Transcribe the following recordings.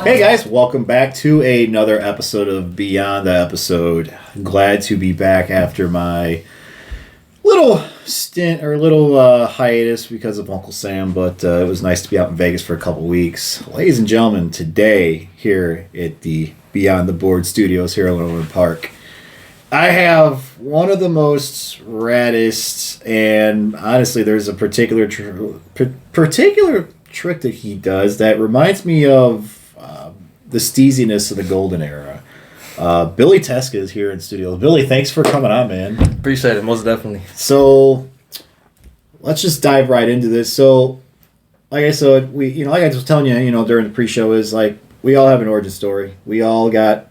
Hey guys, welcome back to another episode of Beyond the Episode. Glad to be back after my little hiatus because of Uncle Sam, but it was nice to be out in Vegas for a couple weeks. Ladies and gentlemen, today here at the Beyond the Board studios here in Orland Park, I have one of the most raddest, and honestly there's a particular trick that he does that reminds me of the steeziness of the golden era. Billy Teska is here in studio. Billy, thanks for coming on, man. Appreciate it, most definitely. So let's just dive right into this. So, like I said, like I was telling you, during the pre-show, is like we all have an origin story. We all got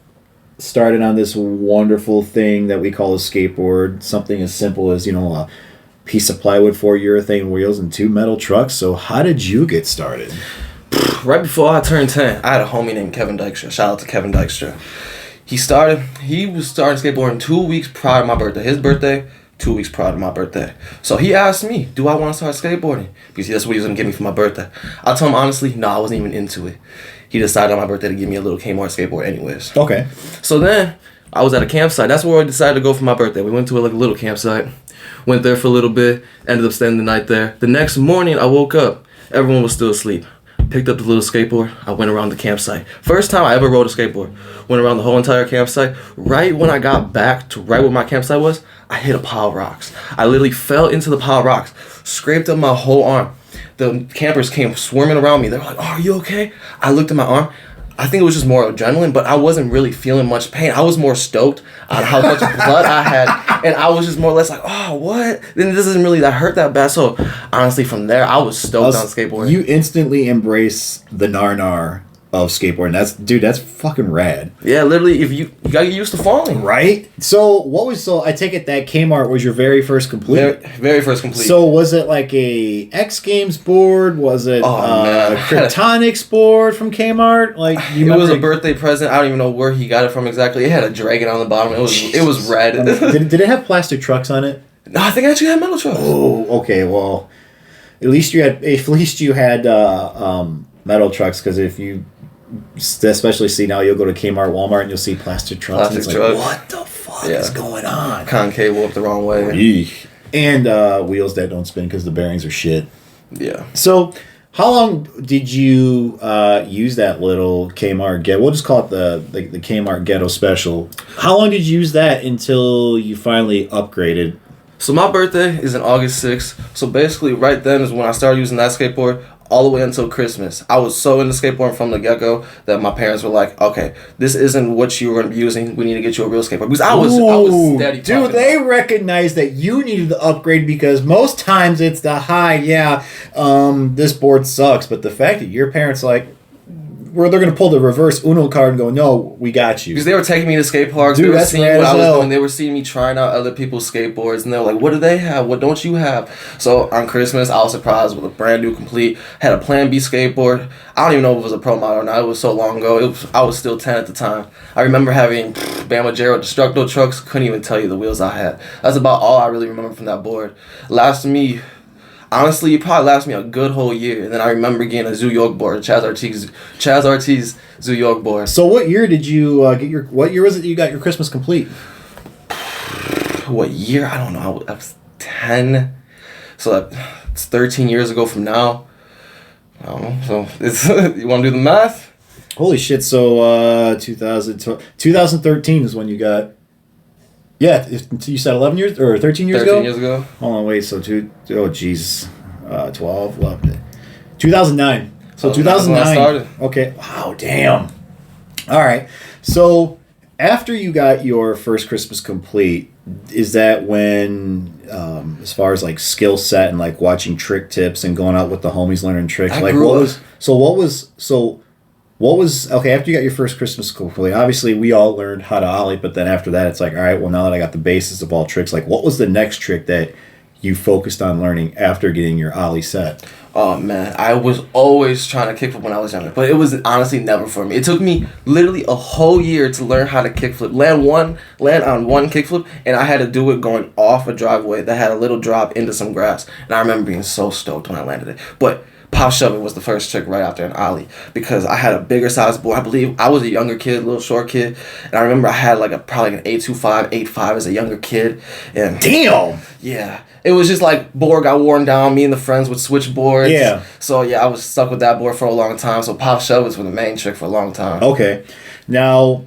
started on this wonderful thing that we call a skateboard. Something as simple as a piece of plywood, 4 urethane wheels, and 2 metal trucks. So, how did you get started? Right before I turned 10, I had a homie named Kevin Dykstra. Shout out to Kevin Dykstra. He was starting skateboarding 2 weeks prior to my birthday. His birthday, 2 weeks prior to my birthday. So he asked me, do I want to start skateboarding? Because that's what he was going to give me for my birthday. I told him honestly, no, I wasn't even into it. He decided on my birthday to give me a little Kmart skateboard anyways. Okay. So then, I was at a campsite. That's where I decided to go for my birthday. We went to a little campsite. Went there for a little bit. Ended up spending the night there. The next morning, I woke up. Everyone was still asleep. Picked up the little skateboard. I went around the campsite. First time I ever rode a skateboard. Went around the whole entire campsite. Right when I got back to right where my campsite was, I hit a pile of rocks. I literally fell into the pile of rocks. Scraped up my whole arm. The campers came swarming around me. They were like, oh, are you okay? I looked at my arm. I think it was just more adrenaline, but I wasn't really feeling much pain. I was more stoked on how much blood I had, and I was just more or less like, oh, what? Then this isn't really that hurt that bad. So honestly, from there, I was stoked on skateboarding. You instantly embrace the nar of skateboarding. That's fucking rad. Yeah, literally, if you gotta get used to falling. Right? So I take it that Kmart was your very first complete? Very first complete. So was it like a X Games board? Was it a Kryptonics board from Kmart? It was a birthday present. I don't even know where he got it from exactly. It had a dragon on the bottom. It was red. Did it have plastic trucks on it? No, I think it actually had metal trucks. Oh, okay. Well, at least you had metal trucks, because if you especially see now, you'll go to Kmart, Walmart, and you'll see plastic trucks. And it's like, what the fuck is going on? Concave up the wrong way. And wheels that don't spin because the bearings are shit. Yeah. So, how long did you use that little Kmart Ghetto? We'll just call it the Kmart Ghetto Special. How long did you use that until you finally upgraded? So my birthday is on August 6th. So basically, right then is when I started using that skateboard. All the way until Christmas. I was so into skateboarding from the get-go that my parents were like, okay, this isn't what you were going to be using. We need to get you a real skateboard. Because I was steady. Dude, they recognized that you needed to upgrade, because most times it's the this board sucks. But the fact that your parents they're going to pull the reverse Uno card and go, no, we got you. Because they were taking me to skate parks. Dude, they were seeing what I was doing. They were seeing me trying out other people's skateboards. And they were like, what do they have? What don't you have? So on Christmas, I was surprised with a brand new complete. Had a Plan B skateboard. I don't even know if it was a pro model or not. It was so long ago. I was still 10 at the time. I remember having Bama Jero Destructo trucks. Couldn't even tell you the wheels I had. That's about all I really remember from that board. Honestly, it probably lasted me a good whole year. And then I remember getting a Zoo York board, Chaz RT's Zoo York board. So what year did you what year was it you got your Christmas complete? What year? I don't know. I was 10. So it's 13 years ago from now. I don't know. So you want to do the math? Holy shit. So 2013 is when you got... Yeah, you said 11 years or 13 years ago? 13 years ago. Hold on, wait. So 12, 11. 2009. So 2009. Okay. Wow, damn. All right. So after you got your first Christmas complete, is that when, as far as skill set and watching trick tips and going out with the homies learning tricks, what was okay after you got your first Christmas complete? Obviously, we all learned how to ollie, but then after that, it's all right. Well, now that I got the basis of all tricks, what was the next trick that you focused on learning after getting your ollie set? Oh man, I was always trying to kickflip when I was younger, but it was honestly never for me. It took me literally a whole year to learn how to kickflip, land on one kickflip, and I had to do it going off a driveway that had a little drop into some grass. And I remember being so stoked when I landed it. But pop shove it was the first trick right after an ollie because I had a bigger size board. I believe I was a younger kid, a little short kid, and I remember I had like probably an 825, 8.5 as a younger kid. And damn, yeah. It was just like board got worn down. Me and the friends would switch boards. Yeah. So yeah, I was stuck with that board for a long time. So pop shove was the main trick for a long time. Okay. Now,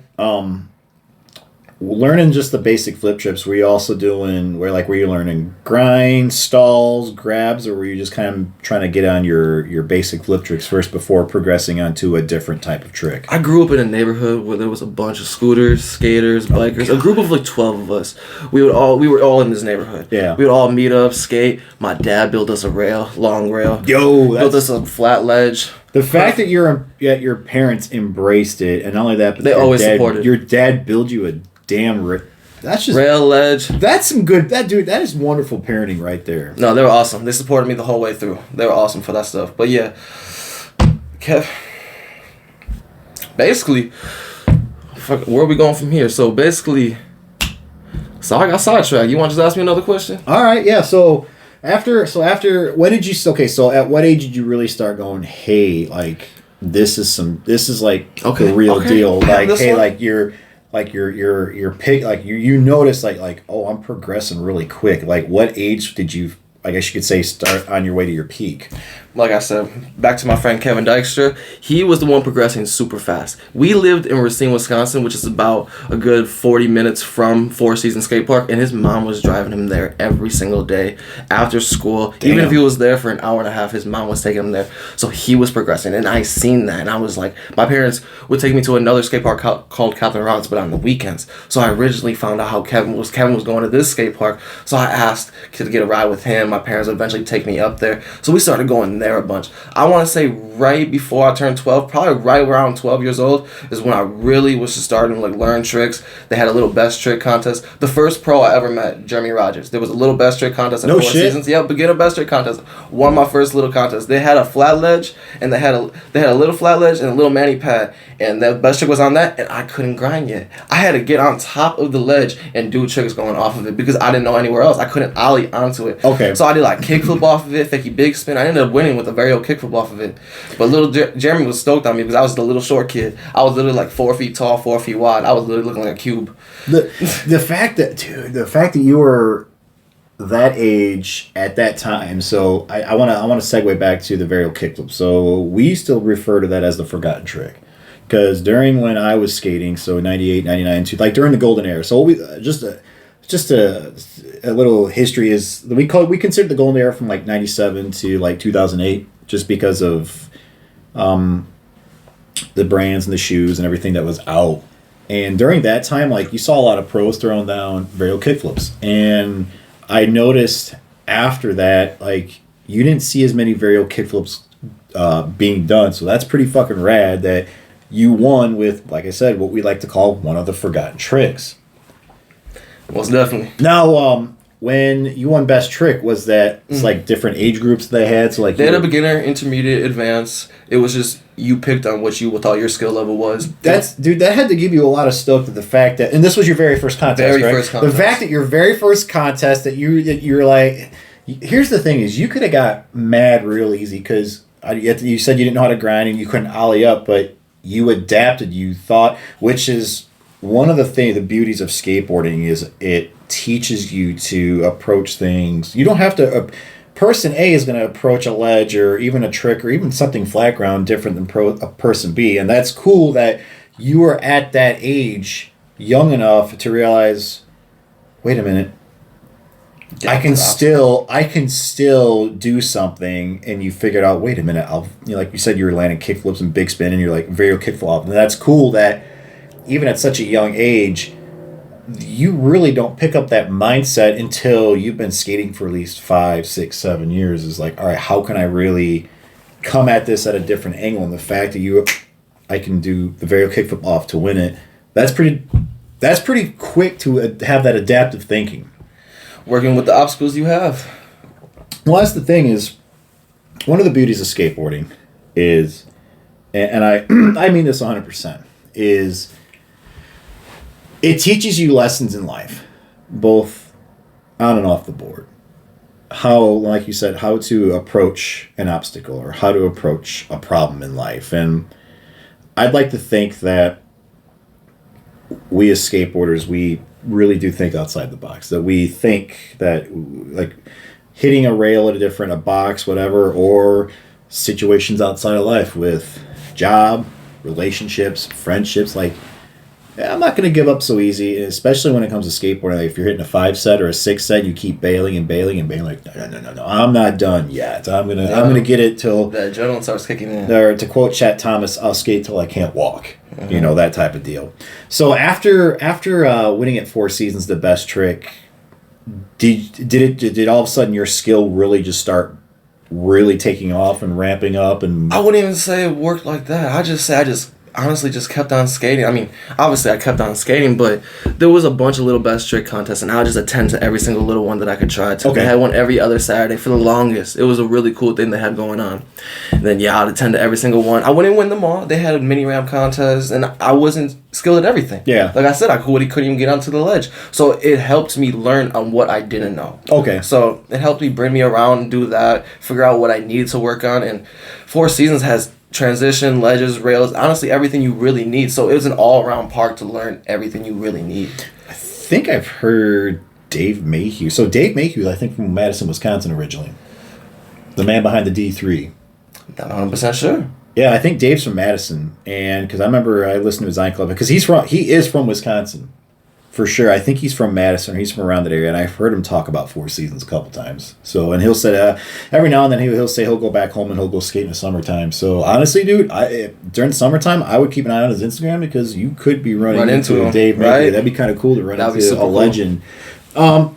learning just the basic flip trips, were you also doing were you learning grinds, stalls, grabs, or were you just kind of trying to get on your basic flip tricks first before progressing onto a different type of trick? I grew up in a neighborhood where there was a bunch of scooters, skaters, bikers, a group of like 12 of us. We were all in this neighborhood. Yeah. We would all meet up, skate. My dad built us a long rail. Yo, built us a flat ledge. The fact that your parents embraced it, and not only that, but they always supported. Your dad built you a damn that's just rail ledge. That's some good. That is wonderful parenting right there. No, they were awesome. They supported me the whole way through. They were awesome for that stuff. But yeah, Kev. Basically, where are we going from here? So basically, I got sidetracked. You want to just ask me another question? All right. Yeah. So after when did you? Okay. So at what age did you really start going? Hey, like this is like the real deal. Like hey, one? Like you're pick, like you notice like oh, I'm progressing really quick. Like what age did you, I guess you could say, start on your way to your peak? Like I said, back to my friend Kevin Dykstra, he was the one progressing super fast. We lived in Racine, Wisconsin, which is about a good 40 minutes from Four Seasons Skatepark, and his mom was driving him there every single day after school. Damn. Even if he was there for an hour and a half, his mom was taking him there. So he was progressing, and I seen that, and I was like, my parents would take me to another skate park called Captain Rods, but on the weekends. So I originally found out how Kevin was going to this skate park, so I asked to get a ride with him. My parents would eventually take me up there, so we started going there a bunch. I want to say right before I turned 12, probably right around 12 years old, is when I really was just starting to like learn tricks. They had a little best trick contest. The first pro I ever met, Jeremy Rogers. There was a little best trick contest at Four Seasons. Yeah, beginner best trick contest. Won my first little contest. They had a flat ledge, and they had a little flat ledge and a little mani pad, and the best trick was on that, and I couldn't grind yet. I had to get on top of the ledge and do tricks going off of it because I didn't know anywhere else. I couldn't ollie onto it. Okay. So I did like kickflip off of it, fakey big spin. I ended up winning with a very kickflip off of it. But little Jeremy was stoked on me because I was the little short kid. I was literally like 4 feet tall, 4 feet wide. I was literally looking like a cube. The fact that you were that age at that time, so I want to segue back to the varial kickflip. So we used to refer to that as the forgotten trick. Because during when I was skating, so 98, 99, like during the golden era, so we just a little history is we consider the golden era from like 97 to like 2008, just because of the brands and the shoes and everything that was out. And during that time, like you saw a lot of pros throwing down varial kickflips, and I noticed after that, like you didn't see as many varial kickflips being done. So that's pretty fucking rad that you won with, like I said, what we like to call one of the forgotten tricks. Most definitely. Now, when you won best trick, was that it's like different age groups they had? So like they had a beginner, intermediate, advanced. It was just you picked on what you thought your skill level was. That had to give you a lot of stoke to the fact that, and this was your very first contest, right? First contest. The fact that your very first contest that you're like, here's the thing is you could have got mad real easy because you said you didn't know how to grind and you couldn't ollie up, but you adapted. You thought, which is one of the beauties of skateboarding is it teaches you to approach things. You don't have to. Person A is going to approach a ledge or even a trick or even something flat ground different than person B, and that's cool that you are at that age, young enough to realize, wait a minute, I can still do something, and you figured out, wait a minute, like you said, you were landing kickflips and big spin, and you're like varial kickflip, and that's cool that even at such a young age, you really don't pick up that mindset until you've been skating for at least 5, 6, 7 years. Is like, all right, how can I really come at this at a different angle? And the fact that I can do the varial kickflip off to win it, that's pretty quick to have that adaptive thinking. Working with the obstacles you have. Well, that's the thing is, one of the beauties of skateboarding is, and I I mean this 100%, is it teaches you lessons in life, both on and off the board. How, like you said, how to approach an obstacle or how to approach a problem in life. And I'd like to think that we as skateboarders, we really do think outside the box. That we think that, like, hitting a rail at a box, whatever, or situations outside of life with job, relationships, friendships, like, yeah, I'm not going to give up so easy, especially when it comes to skateboarding. Like if you're hitting a 5 set or a 6 set, you keep bailing and bailing and bailing. Like, no, I'm not done yet. I'm gonna get it till the adrenaline starts kicking in. Or to quote Chet Thomas, I'll skate till I can't walk. Mm-hmm. You know, that type of deal. So after winning at 4 Seasons, the best trick, did all of a sudden your skill really just start really taking off and ramping up? And I wouldn't even say it worked like that. I just honestly just kept on skating. I mean, obviously I kept on skating, but there was a bunch of little best trick contests, and I would just attend to every single little one that I could try to. Okay. They had one every other Saturday for the longest. It was a really cool thing they had going on. And then, yeah, I'd attend to every single one. I wouldn't win them all. They had a mini ramp contest, and I wasn't skilled at everything. Yeah. Like I said, I couldn't even get onto the ledge. So it helped me learn on what I didn't know. Okay. So it helped me bring me around and do that, figure out what I needed to work on. And 4 Seasons has transition, ledges, rails, honestly everything you really need. So it was an all-around park to learn everything you really need. I think I've heard Dave Mayhew. So Dave Mayhew, I think from Madison, Wisconsin originally. The man behind the D3. Not 100% sure. Yeah, I think Dave's from Madison, and because I remember I listened to his Zion Club because he is from Wisconsin. For sure. I think he's from Madison or he's from around that area, and I've heard him talk about 4 Seasons a couple times. So, and he'll say, every now and then he'll say he'll go back home and he'll go skate in the summertime. So, honestly, dude, during the summertime, I would keep an eye on his Instagram because you could be running into him, Dave Mayhew. Right? That'd be kind of cool to run into a legend.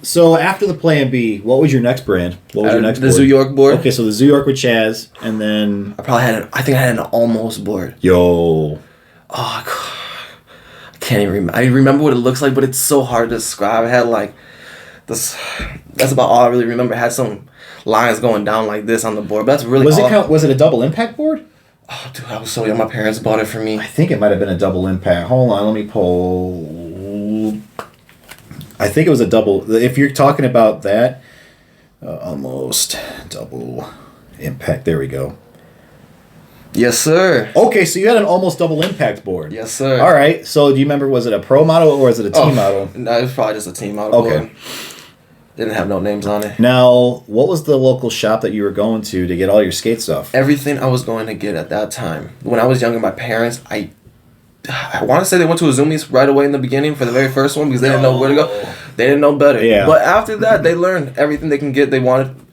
So, after the Plan B, what was your next brand? What was your next board? The Zoo York board. Okay, so the Zoo York with Chaz, and then... I think I had an Almost board. Yo. Oh, God. Can't even remember. I remember what it looks like, but it's so hard to describe. It had like this. That's about all I really remember. It had some lines going down like this on the board. But that's really was it a double impact board? Oh, dude, I was so young. My parents bought it for me. I think it might have been a double impact. Hold on, let me pull. I think it was a double. If you're talking about that, Almost double impact. There we go. Yes, sir. Okay, so you had an Almost double impact board. Yes, sir. All right. So do you remember, was it a pro model or was it a team model? No, it was probably just a team model. Okay. Board. Didn't have no names on it. Now, what was the local shop that you were going to get all your skate stuff? Everything I was going to get at that time. When I was younger, my parents, I want to say they went to Azumi's right away in the beginning for the very first one because they didn't know where to go. They didn't know better. Yeah. But after that, they learned everything they can get.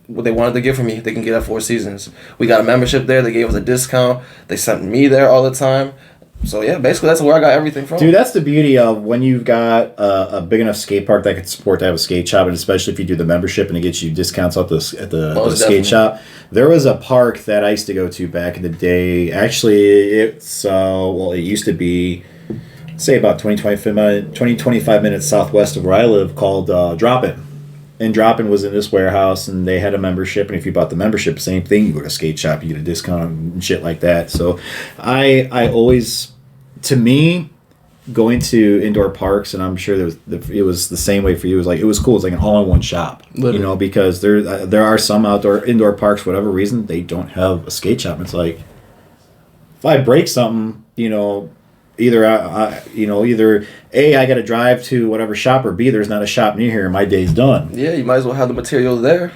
What they wanted to get from me, they can get at 4 Seasons. We got a membership there. They gave us a discount. They sent me there all the time. So, yeah, basically that's where I got everything from. Dude, that's the beauty of when you've got a big enough skate park that can support to have a skate shop, and especially if you do the membership and it gets you discounts at the skate shop. There was a park that I used to go to back in the day. Actually, it used to be, say, about 20-25 minutes southwest of where I live, called Drop-In. And Drop-In was in this warehouse, and they had a membership. And if you bought the membership, same thing. You go to a skate shop, you get a discount and shit like that. So, I always, to me, going to indoor parks, and I'm sure it was the same way for you. It was cool. It's like an all-in-one shop, literally. You know, because there are some indoor parks, for whatever reason, they don't have a skate shop. It's like, if I break something, you know. Either A, I got to drive to whatever shop, or B, there's not a shop near here and my day's done. Yeah, you might as well have the material there.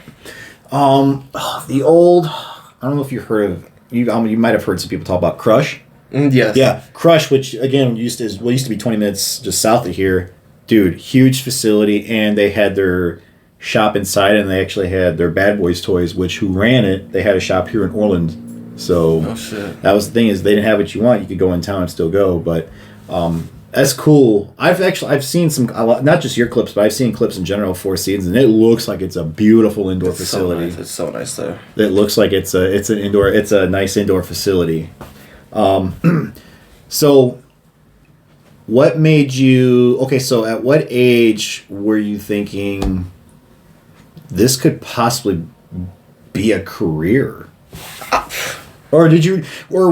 The old, I don't know if you've heard of, you might have heard some people talk about Crush. Yes. Yeah, Crush, which again used to be 20 minutes just south of here. Dude, huge facility, and they had their shop inside, and they actually had their Bad Boys toys, which who ran it, they had a shop here in Orland. So that was the thing, is they didn't have what you want. You could go in town and still go, but that's cool. I've seen some, not just your clips, but I've seen clips in general of 4 Seasons, and it looks like it's a beautiful indoor facility. So nice. It's so nice there. It looks like it's a nice indoor facility. So what made you, okay, so at what age were you thinking this could possibly be a career? Or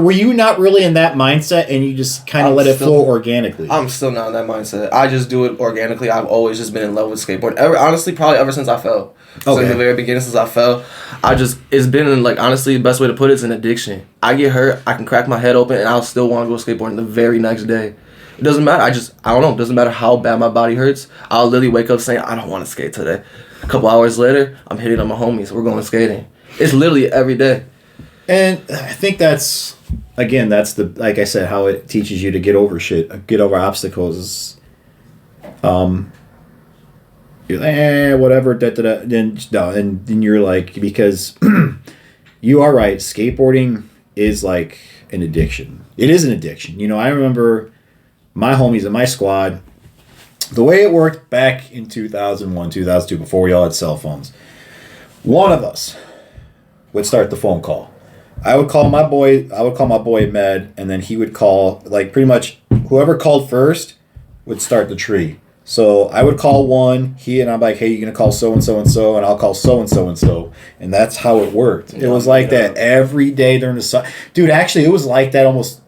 were you not really in that mindset and you just kind of let it flow organically? I'm still not in that mindset. I just do it organically. I've always just been in love with skateboarding. Honestly, probably ever since I fell. Okay. Since the very beginning, since I fell, it's been like, honestly, the best way to put it is an addiction. I get hurt, I can crack my head open, and I'll still want to go skateboarding the very next day. It doesn't matter. I don't know. It doesn't matter how bad my body hurts. I'll literally wake up saying, I don't want to skate today. A couple hours later, I'm hitting on my homies. We're going skating. It's literally every day. And I think that's like I said, how it teaches you to get over shit, get over obstacles. Whatever, then you're like, because you are right, skateboarding is like an addiction. It is an addiction. I remember my homies in my squad, the way it worked back in 2001, 2002, before we all had cell phones. One of us would start the phone call. I would call my boy Med, and then he would call, like, pretty much whoever called first would start the tree. So I would call one, and I'm like, hey, you're going to call so-and-so and so, and I'll call so-and-so and so. And that's how it worked. It was like that every day during the summer. Dude, actually, it was like that almost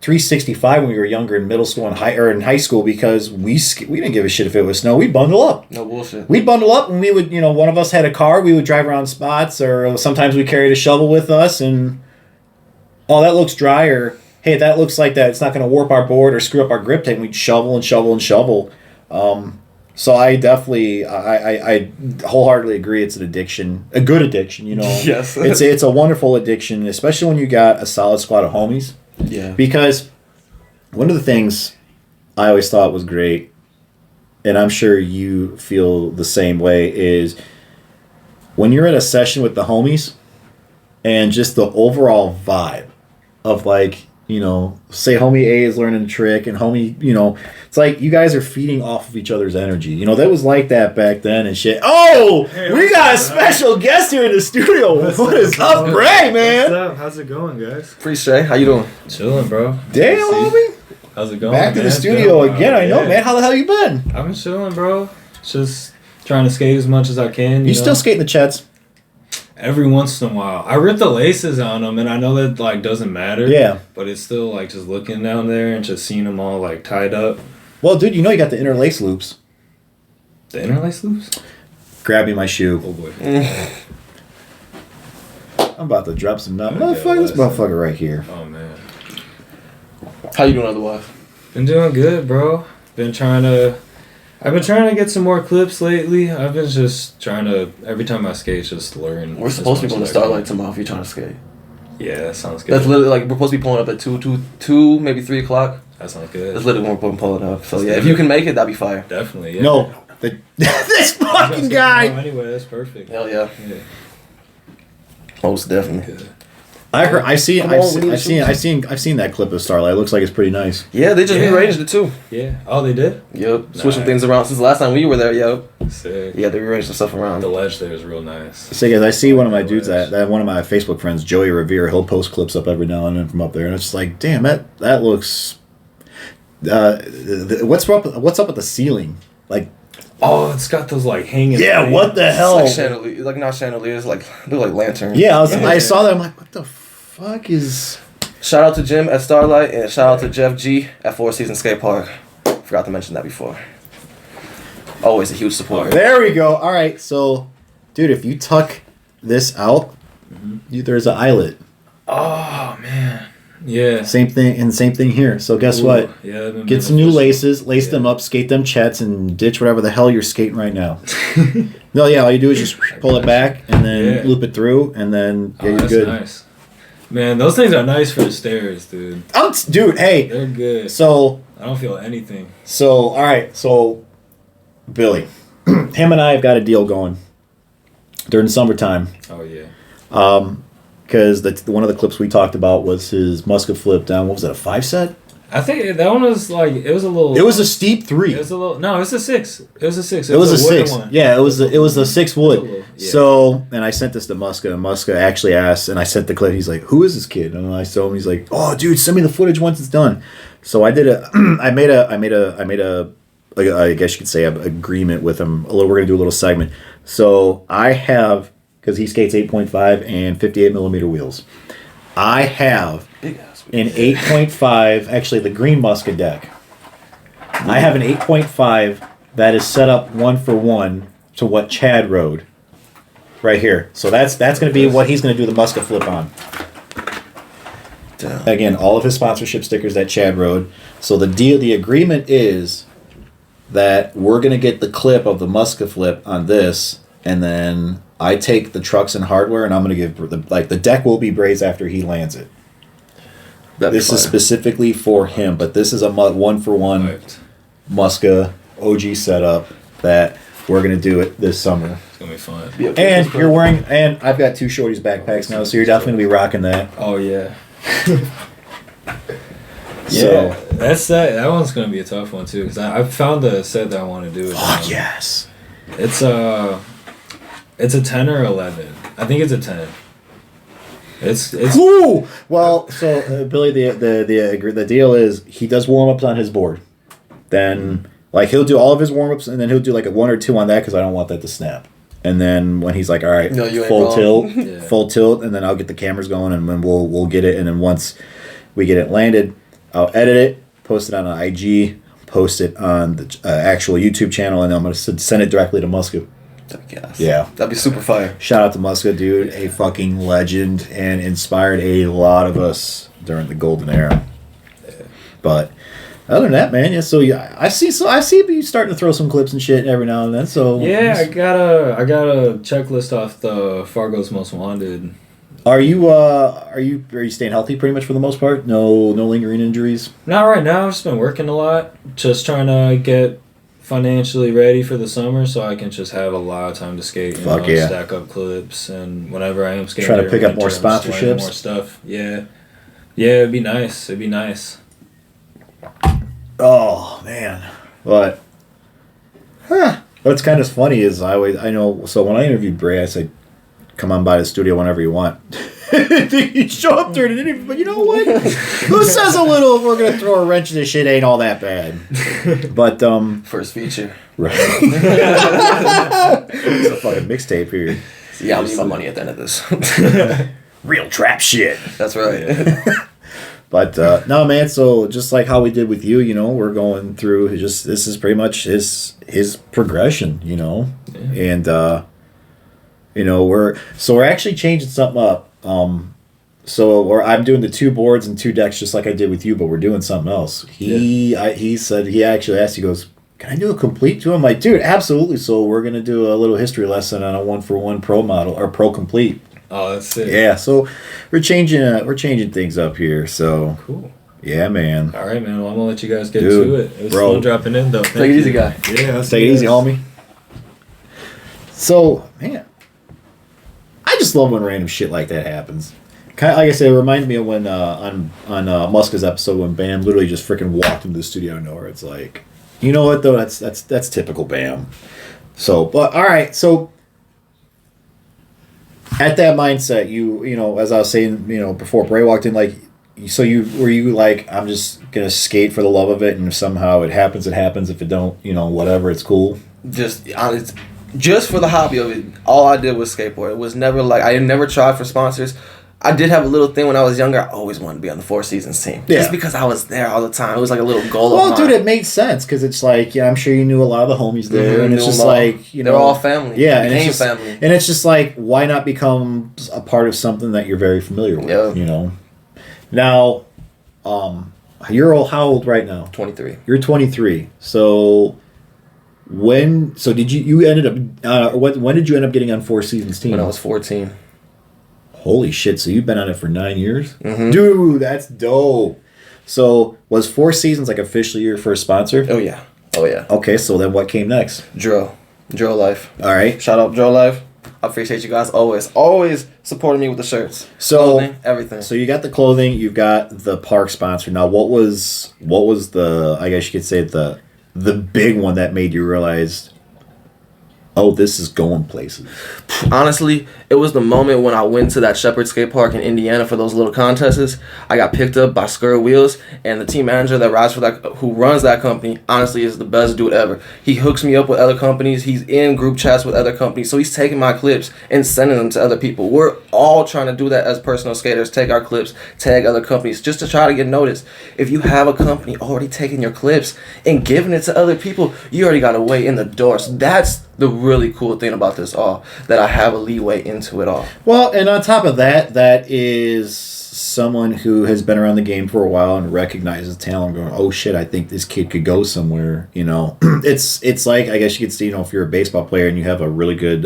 365 when we were younger in middle school and high school, because we didn't give a shit if it was snow. We'd bundle up. No bullshit. We'd bundle up, and we would, one of us had a car. We would drive around spots, or sometimes we carried a shovel with us, and that looks dry, or hey, that looks like that. It's not going to warp our board or screw up our grip tape. And we'd shovel and shovel and shovel. So I definitely, I wholeheartedly agree. It's an addiction, a good addiction. Yes. It's a wonderful addiction, especially when you got a solid squad of homies. Yeah. Because one of the things I always thought was great, and I'm sure you feel the same way, is when you're in a session with the homies and just the overall vibe of, like, say homie A is learning a trick and homie, it's like you guys are feeding off of each other's energy. That was like that back then and shit. Oh, hey, we got a special guest here in the studio. What is up, Bray, man? What's up? How's it going, guys? Free Shay, how you doing? Chilling, bro. Damn, homie. How's it going? Back to the studio again. I know, man. How the hell you been? I've been chilling, bro. Just trying to skate as much as I can. You still skating the Chets? Every once in a while. I rip the laces on them, and I know that, like, doesn't matter. Yeah. But it's still, like, just looking down there and just seeing them all, like, tied up. Well, dude, you got the interlace loops. The interlace loops? Grab me my shoe. Oh, boy. I'm about to drop some nuts. This motherfucker right here. Oh, man. How you doing otherwise? Been doing good, bro. I've been trying to get some more clips lately. I've been just trying to, every time I skate, just learn. We're supposed to be going to Starlight tomorrow if you're trying to skate. Yeah, that sounds good. That's literally, like, we're supposed to be pulling up at 2, maybe 3 o'clock. That sounds good. That's literally when we're pulling up. So, yeah, if you can make it, that'd be fire. Definitely, yeah. No. This fucking guy. Anyway, that's perfect. Hell yeah. Most definitely. Good. I've seen that clip of Starlight. It looks like it's pretty nice. Yeah, they just rearranged it too. Yeah. Oh, they did? Yep. Switching things around since the last time we were there, yep. Sick. Yeah, they rearranged some stuff around. The ledge there is real nice. So guys, I see one of my dudes that one of my Facebook friends, Joey Revere, he'll post clips up every now and then from up there, and it's just like, damn, that looks. What's up with the ceiling? Like, oh, it's got those, like, hanging. Yeah, things. what the hell? It's like chandelier, like not chandeliers, like they're like lanterns. Yeah, I saw that. I'm like, what the fuck is? Shout out to Jim at Starlight and shout out to Jeff G at Four Seasons Skatepark. Forgot to mention that before. Always a huge supporter. There we go. All right, so, dude, if you tuck this out, there's an eyelet. Oh man. Yeah. Same thing here. So guess what? Yeah. Get some new laces, lace them up, skate them Chets, and ditch whatever the hell you're skating right now. No, yeah, all you do is just pull it back and then loop it through, and then you're good. Nice. Man, those things are nice for the stairs, dude. Dude, hey. They're good. So I don't feel anything. So, all right. So, Billy, him and I have got a deal going during summertime. Oh, yeah. Because one of the clips we talked about was his musket flip down. What was that, a 5-set? I think that one was like, it was a little. It was a steep 3. It was a little. No, it was a 6. It was a 6. It was a 6. One. Yeah, it was a 6 wood. Yeah. So, and I sent this to Muska, and Muska actually asked, and I sent the clip. He's like, "Who is this kid?" And I told him, he's like, "Oh, dude, send me the footage once it's done." So I did I made a I guess you could say, an agreement with him. We're gonna do a little segment. So I have because he skates 8.5 and 58 millimeter wheels. I have Big ass. an 8.5, actually the green Muska deck. I have an 8.5 that is set up 1-for-1 to what Chad rode right here. So that's going to be what he's going to do the Muska flip on. Damn. Again, all of his sponsorship stickers that Chad rode. So the agreement is that we're going to get the clip of the Muska flip on this, and then I take the trucks and hardware, and I'm going to give the deck will be brazed after he lands it. This is specifically for him, but this is a 1-for-1 Hyped. Muska OG setup that we're going to do it this summer. It's gonna be fun. And you're wearing, and I've got two Shorty's backpacks now, so you're definitely going to be rocking that. Oh yeah. So, that's that one's gonna be a tough one too, because I found the set that I want to do. fuck yes. It's a 10 or 11. I think it's a 10. It's Ooh! Well, so Billy, the deal is he does warm ups on his board. Then like he'll do all of his warm ups, and then he'll do like a 1 or 2 on that because I don't want that to snap. And then when he's like, all right, No, you ain't full wrong. tilt, Yeah. full tilt, and then I'll get the cameras going, and then we'll get it. And then once we get it landed, I'll edit it, post it on an IG, post it on the actual YouTube channel, and I'm gonna send it directly to Muska. Yes. Yeah. That'd be super fire. Shout out to Muska, dude, a fucking legend, and inspired a lot of us during the golden era. But other than that, man, yeah. So yeah, I see you starting to throw some clips and shit every now and then. So yeah, I got a checklist off the Fargo's Most Wanted. Are you staying healthy pretty much for the most part? No lingering injuries. Not right now. I've just been working a lot, just trying to get financially ready for the summer, so I can just have a lot of time to skate. Fuck yeah. Stack up clips, and whenever I am skating, Try to pick up winter, more I'm just learning sponsorships? more stuff. Yeah, it'd be nice. It'd be nice. Oh man, but what's kind of funny is I know. So when I interviewed Bray, I said, "Come on by the studio whenever you want." You show up there and interview, but you know what? Who says a little? We're gonna throw a wrench in this shit. Ain't all that bad. But First feature. right. It's a fucking mixtape here. Yeah, I'll need my money at the end of this. Real trap shit. That's right. Yeah. But no, man. So just like how we did with you, we're going through. This is pretty much his progression, Yeah. and we're actually changing something up. I'm doing the 2 boards and 2 decks just like I did with you, but we're doing something else. He said he actually asked. He goes, "Can I do a complete too?" I'm like, "Dude, absolutely." So we're gonna do a little history lesson on a 1-for-1 pro model or pro complete. Oh, that's it. Yeah. So we're changing things up here. So Cool. yeah, man. All right, man. Well, I'm gonna let you guys get Dude, to it. It was bro. fun dropping in, though. Take it easy, guy. Yeah, I'll see Take it you easy, guys. homie. So, man, I just love when random shit like that happens. Kind of, like I said, it reminded me of when on Muska's episode when Bam literally just freaking walked into the studio nowhere. It's like, you know what though? That's typical Bam. So, but all right. So at that mindset, you as I was saying, before Bray walked in, like, so were you like, I'm just gonna skate for the love of it, and if somehow it happens, it happens. If it don't, whatever, it's cool. Just for the hobby of it, all I did was skateboard. It was never like I never tried for sponsors. I did have a little thing when I was younger. I always wanted to be on the Four Seasons team. Yeah. Just because I was there all the time. It was like a little goal Well, of mine. dude, it made sense because it's like, I'm sure you knew a lot of the homies there, and it's Knew just them all. like, They're all family. Yeah, and it's Became just family. and it's just like, why not become a part of something that you're very familiar with? Yeah. Now, how old right now? 23. You're 23. So did you ended up when did you end up getting on Four Seasons team? When I was 14. Holy shit! So you've been on it for 9 years, Mhm. dude. That's dope. So was Four Seasons like officially your first sponsor? Oh yeah. Okay, so then what came next? DroLife. All right. Shout out DroLife. I appreciate you guys always supporting me with the shirts, clothing, everything. So you got the clothing, you've got the park sponsor. Now, what was the, I guess you could say, the big one that made you realize oh, this is going places? Honestly, it was the moment when I went to that Shepherd Skatepark in Indiana for those little contests. I got picked up by SKRT Wheels, and the team manager that rides for that, who runs that company, honestly is the best dude ever. He hooks me up with other companies. He's in group chats with other companies, so he's taking my clips and sending them to other people. We're all trying to do that as personal skaters. Take our clips, tag other companies, just to try to get noticed. If you have a company already taking your clips and giving it to other people, you already got a way in the door. So that's the really cool thing about this all, that I have a leeway into it all. Well, and on top of that, that is someone who has been around the game for a while and recognizes talent, going, oh shit, I think this kid could go somewhere. You know, it's like, I guess you could see, you know, if you're a baseball player and you have a really good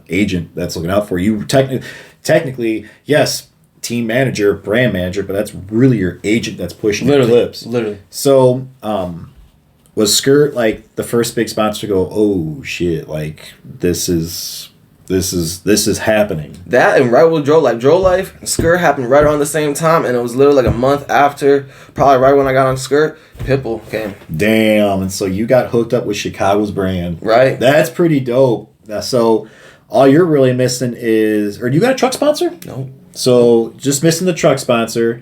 agent that's looking out for you, technically, yes, team manager, brand manager, but that's really your agent that's pushing your clips. Literally. So, was SKRT like the first big sponsor to go, oh shit, like this is happening? That and right with DroLife and SKRT happened right around the same time, and it was literally like a month after, probably right when I got on SKRT, Pitbull came. Damn, and so you got hooked up with Chicago's brand. Right. That's pretty dope. So all you're really missing is, or do you got a truck sponsor? No. So just missing the truck sponsor.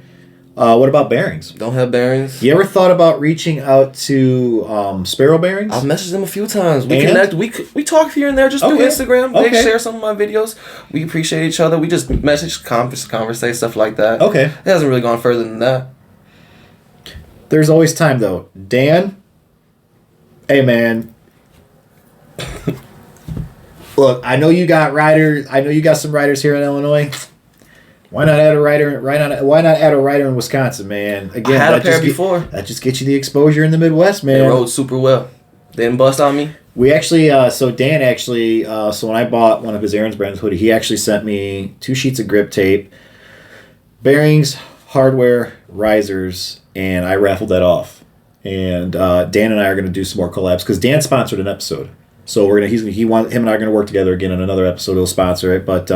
What about bearings? Don't have bearings. You ever thought about reaching out to Sparrow Bearings? I've messaged them a few times. We connect. We talk here and there just through Instagram. They share some of my videos. We appreciate each other. We just message, conversate, stuff like that. Okay. It hasn't really gone further than that. There's always time, though. Dan? Hey, man. Look, I know you got riders. I know you got some riders here in Illinois. Why not add a rider? Why not add a rider in Wisconsin, man? Again, I had a pair before. That just gets you the exposure in the Midwest, man. They rode super well. They didn't bust on me. We actually, so Dan actually, so when I bought one of his Aaron's Brands hoodie, he actually sent me 2 sheets of grip tape, bearings, hardware, risers, and I raffled that off. And Dan and I are going to do some more collabs because Dan sponsored an episode. So him and I are gonna work together again in another episode. He'll sponsor it, but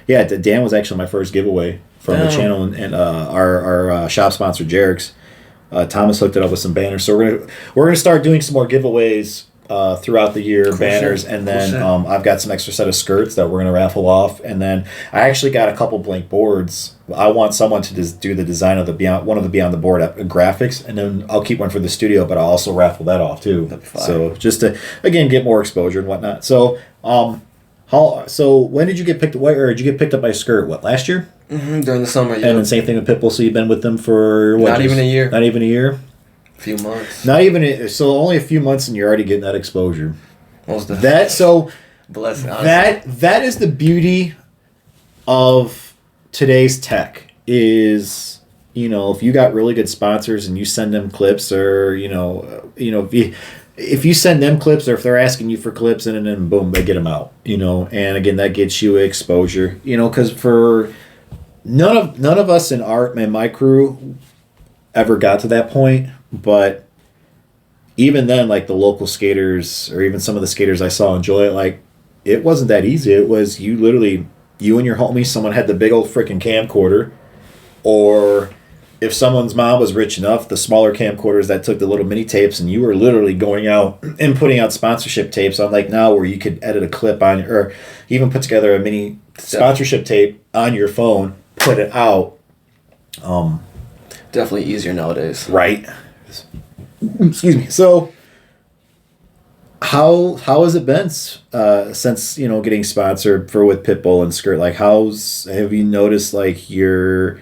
yeah, Dan was actually my first giveaway from the channel, and our shop sponsor Jerix. Thomas hooked it up with some banners, so we're gonna start doing some more giveaways throughout the year, banners, and then I've got some extra set of skirts that we're gonna raffle off, and then I actually got a couple blank boards. I want someone to just do the design of the Beyond the Board graphics, and then I'll keep one for the studio, but I'll also raffle that off too. So just to again get more exposure and whatnot. So when did you get picked up? Or did you get picked up by SKRT? What, last year? Mm-hmm, during the summer, yeah. And then same thing with Pitbull. So you've been with them for what? Not even a year. Not even a year. A few months. Not even so only a few months, and you're already getting that exposure. That is the beauty of today's tech is, you know, if you got really good sponsors and you send them clips, or if you send them clips, or if they're asking you for clips, and then boom, they get them out, you know, and again that gets you exposure, you know, because for none of us in my crew ever got to that point, but even then, like the local skaters or even some of the skaters I saw enjoy it, like it wasn't that easy. It was you and your homies, someone had the big old freaking camcorder, or if someone's mom was rich enough, the smaller camcorders that took the little mini tapes, and you were literally going out and putting out sponsorship tapes, unlike now where you could edit a clip on, or even put together a mini sponsorship tape on your phone, put it out. Definitely easier nowadays. Right. Excuse me. So how has it been since, you know, getting sponsored with Pitbull and SKRT? Like, have you noticed like you're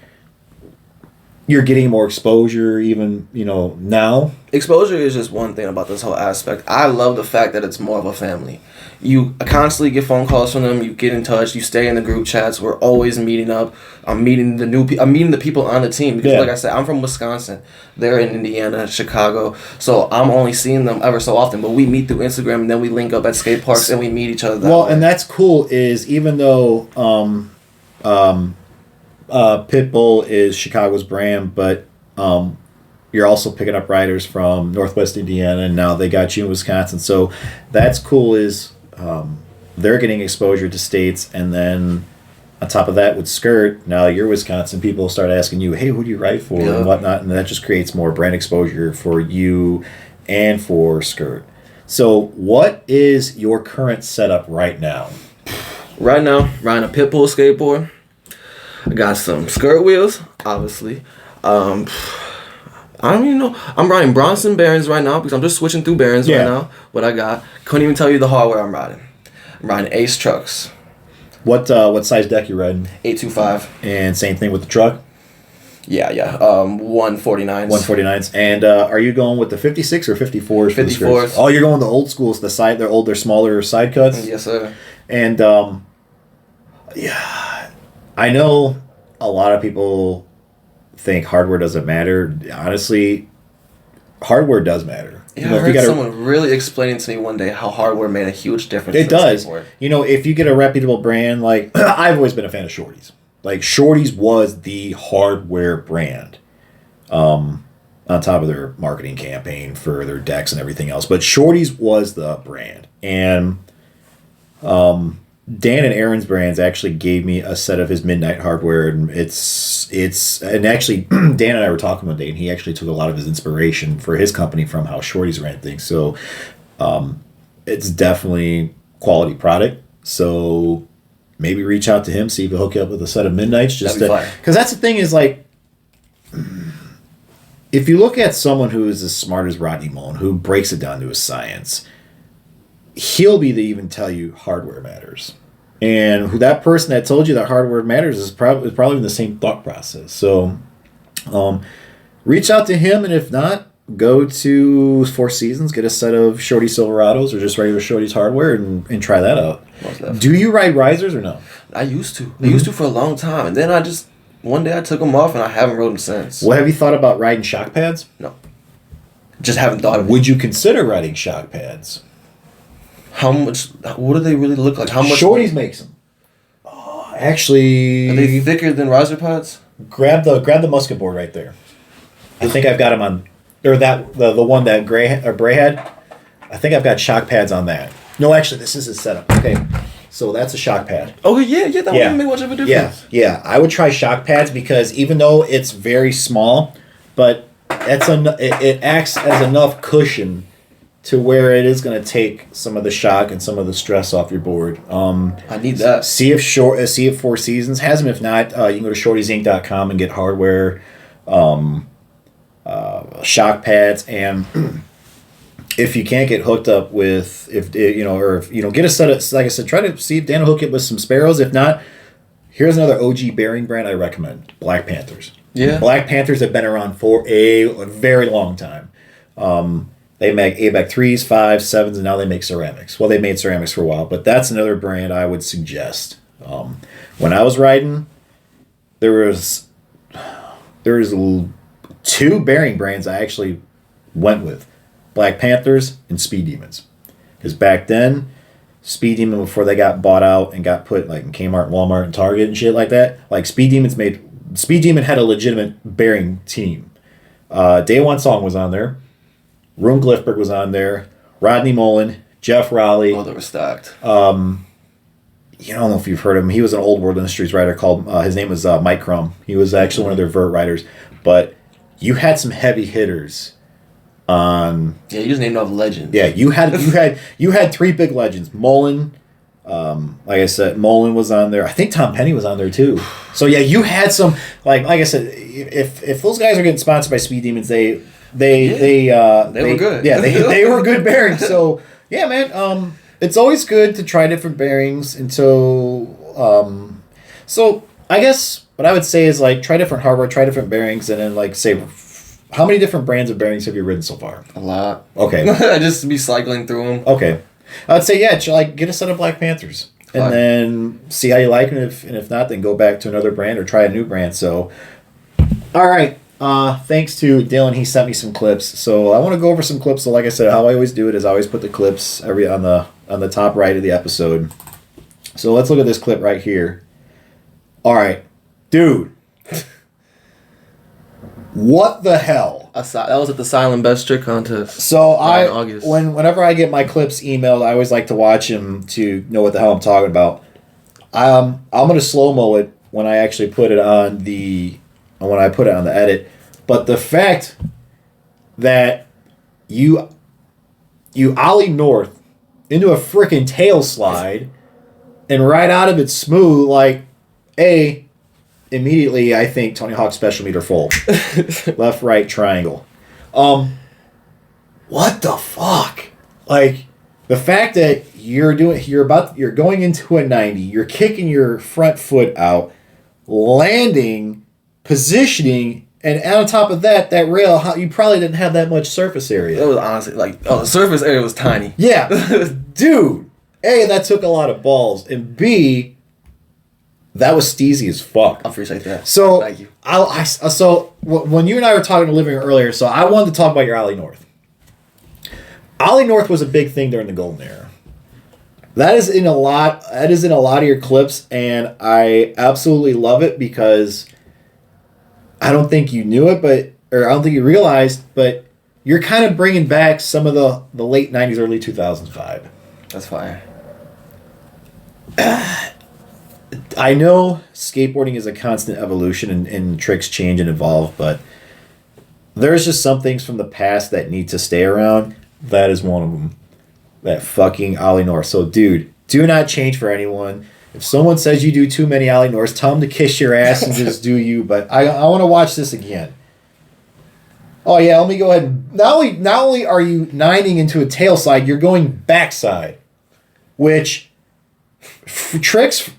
getting more exposure even, you know, now? Exposure is just one thing about this whole aspect. I love the fact that it's more of a family. You constantly get phone calls from them. You get in touch. You stay in the group chats. We're always meeting up. I'm meeting the people on the team because, like I said, I'm from Wisconsin. They're in Indiana, Chicago. So I'm only seeing them ever so often. But we meet through Instagram, and then we link up at skate parks and we meet each other. And that's cool. Is even though Pitbull is Chicago's brand, but you're also picking up riders from Northwest Indiana, and now they got you in Wisconsin. So that's cool. Is they're getting exposure to states, and then on top of that with SKRT, now you're Wisconsin, people start asking you, hey, who do you ride for, and whatnot, and that just creates more brand exposure for you and for SKRT. So, what is your current setup right now? Right now, riding a Pitbull skateboard. I got some skirt wheels, obviously. I don't even know. I'm riding Bronson bearings right now because I'm just switching through bearings right now. What I got. Couldn't even tell you the hardware I'm riding. I'm riding Ace trucks. What size deck you riding? 825. And same thing with the truck? Yeah. 149s. 149s. And are you going with the 56 or 54s? 54s. Oh, you're going the old schools, they're smaller side cuts? Yes, sir. And yeah, I know a lot of people think hardware doesn't matter. Honestly, hardware does matter. Yeah, I heard someone really explaining to me one day how hardware made a huge difference. It does. If you get a reputable brand, like I've always been a fan of Shorty's. Like Shorty's was the hardware brand, on top of their marketing campaign for their decks and everything else. But Shorty's was the brand, and Dan and Aaron's brands actually gave me a set of his Midnight hardware, and and actually Dan and I were talking one day, and he actually took a lot of his inspiration for his company from how Shorty's ran things. So it's definitely quality product. So maybe reach out to him, see if he'll hook you up with a set of Midnights. Just because that's the thing is like, if you look at someone who is as smart as Rodney Mullen, who breaks it down to a science, he'll be to even tell you hardware matters. And that person that told you that hardware matters is probably in the same thought process. So reach out to him, and if not, go to Four Seasons, get a set of Shorty Silverados or just regular Shorty's hardware and try that out. Do you ride risers or no? I used to. I used to for a long time. And then one day I took them off and I haven't rode them since. Well, have you thought about riding shock pads? No. Just haven't thought of it. Would you consider riding shock pads? How much? What do they really look like? How much? Shorty's makes them. Actually, are they thicker than riser pads? Grab the musket board right there. I think I've got them on, or the one that Bray had. I think I've got shock pads on that. No, actually, this is his setup. Okay, so that's a shock pad. Oh yeah, that wouldn't make much of a difference. Yeah. I would try shock pads because even though it's very small, but it acts as enough cushion to where it is going to take some of the shock and some of the stress off your board. I need that. See if Four Seasons has them. If not, you can go to shortysinc.com and get hardware, shock pads, and if you can't get hooked up with, get a set of, like I said, try to see if Dan will hook it with some Sparrows. If not, here's another OG bearing brand I recommend: Black Panthers. Yeah, Black Panthers have been around for a very long time. They make ABEC 3s, 5s, 7s, and now they make ceramics. Well, they made ceramics for a while, but that's another brand I would suggest. When I was riding, there was two bearing brands I actually went with: Black Panthers and Speed Demons. Because back then, Speed Demon, before they got bought out and got put like in Kmart and Walmart and Target and shit like that, like Speed Demon had a legitimate bearing team. Day One Song was on there. Room Glifberg was on there. Rodney Mullen, Jeff Raleigh. Oh, they were stacked. I don't know if you've heard of him. He was an old World Industries rider called, his name was Mike Crum. He was actually one of their vert riders. But you had some heavy hitters on... Yeah, you just named off legends. Yeah, you had three big legends. Mullen, like I said, Mullen was on there. I think Tom Penny was on there too. So yeah, you had some, like I said, if those guys are getting sponsored by Speed Demons, they were good. Yeah, they were good bearings. So yeah, man. It's always good to try different bearings until. So I guess what I would say is like try different hardware, try different bearings, and then like say, how many different brands of bearings have you ridden so far? A lot. Okay. I just be cycling through them. Okay, I'd say get a set of Black Panthers. And then see how you like them, and if not, then go back to another brand or try a new brand. So, all right. Thanks to Dylan, he sent me some clips. So I want to go over some clips. So like I said, how I always do it is I always put the clips on the top right of the episode. So let's look at this clip right here. All right, dude. What the hell? That was at the Silent Best Trick Contest. So August. Whenever I get my clips emailed, I always like to watch them to know what the hell I'm talking about. I'm gonna slow-mo it when I actually put it on the edit. But the fact that you you ollie north into a freaking tail slide and ride out of it smooth, like, immediately I think Tony Hawk's special meter full. Left, right, triangle. What the fuck? Like, the fact that you're going into a 90, you're kicking your front foot out, landing, positioning, and on top of that rail, you probably didn't have that much surface area. It was honestly like, the surface area was tiny. Yeah. Dude, A, that took a lot of balls, and B, that was steezy as fuck. I appreciate that. So, thank you. So when you and I were talking to Living earlier, so I wanted to talk about your Ollie North. Ollie North was a big thing during the Golden Era. That is in a lot of your clips, and I absolutely love it because I don't think you knew it, or I don't think you realized, but you're kind of bringing back some of the late 90s, early 2000s vibe. That's fire. I know skateboarding is a constant evolution and tricks change and evolve, but there's just some things from the past that need to stay around. That is one of them. That fucking Ollie North. So, dude, do not change for anyone. If someone says you do too many Ollie Norths, tell them to kiss your ass and just do you. But I want to watch this again. Oh, yeah, let me go ahead. And not only are you nining into a tail slide, you're going backside. Which, tricks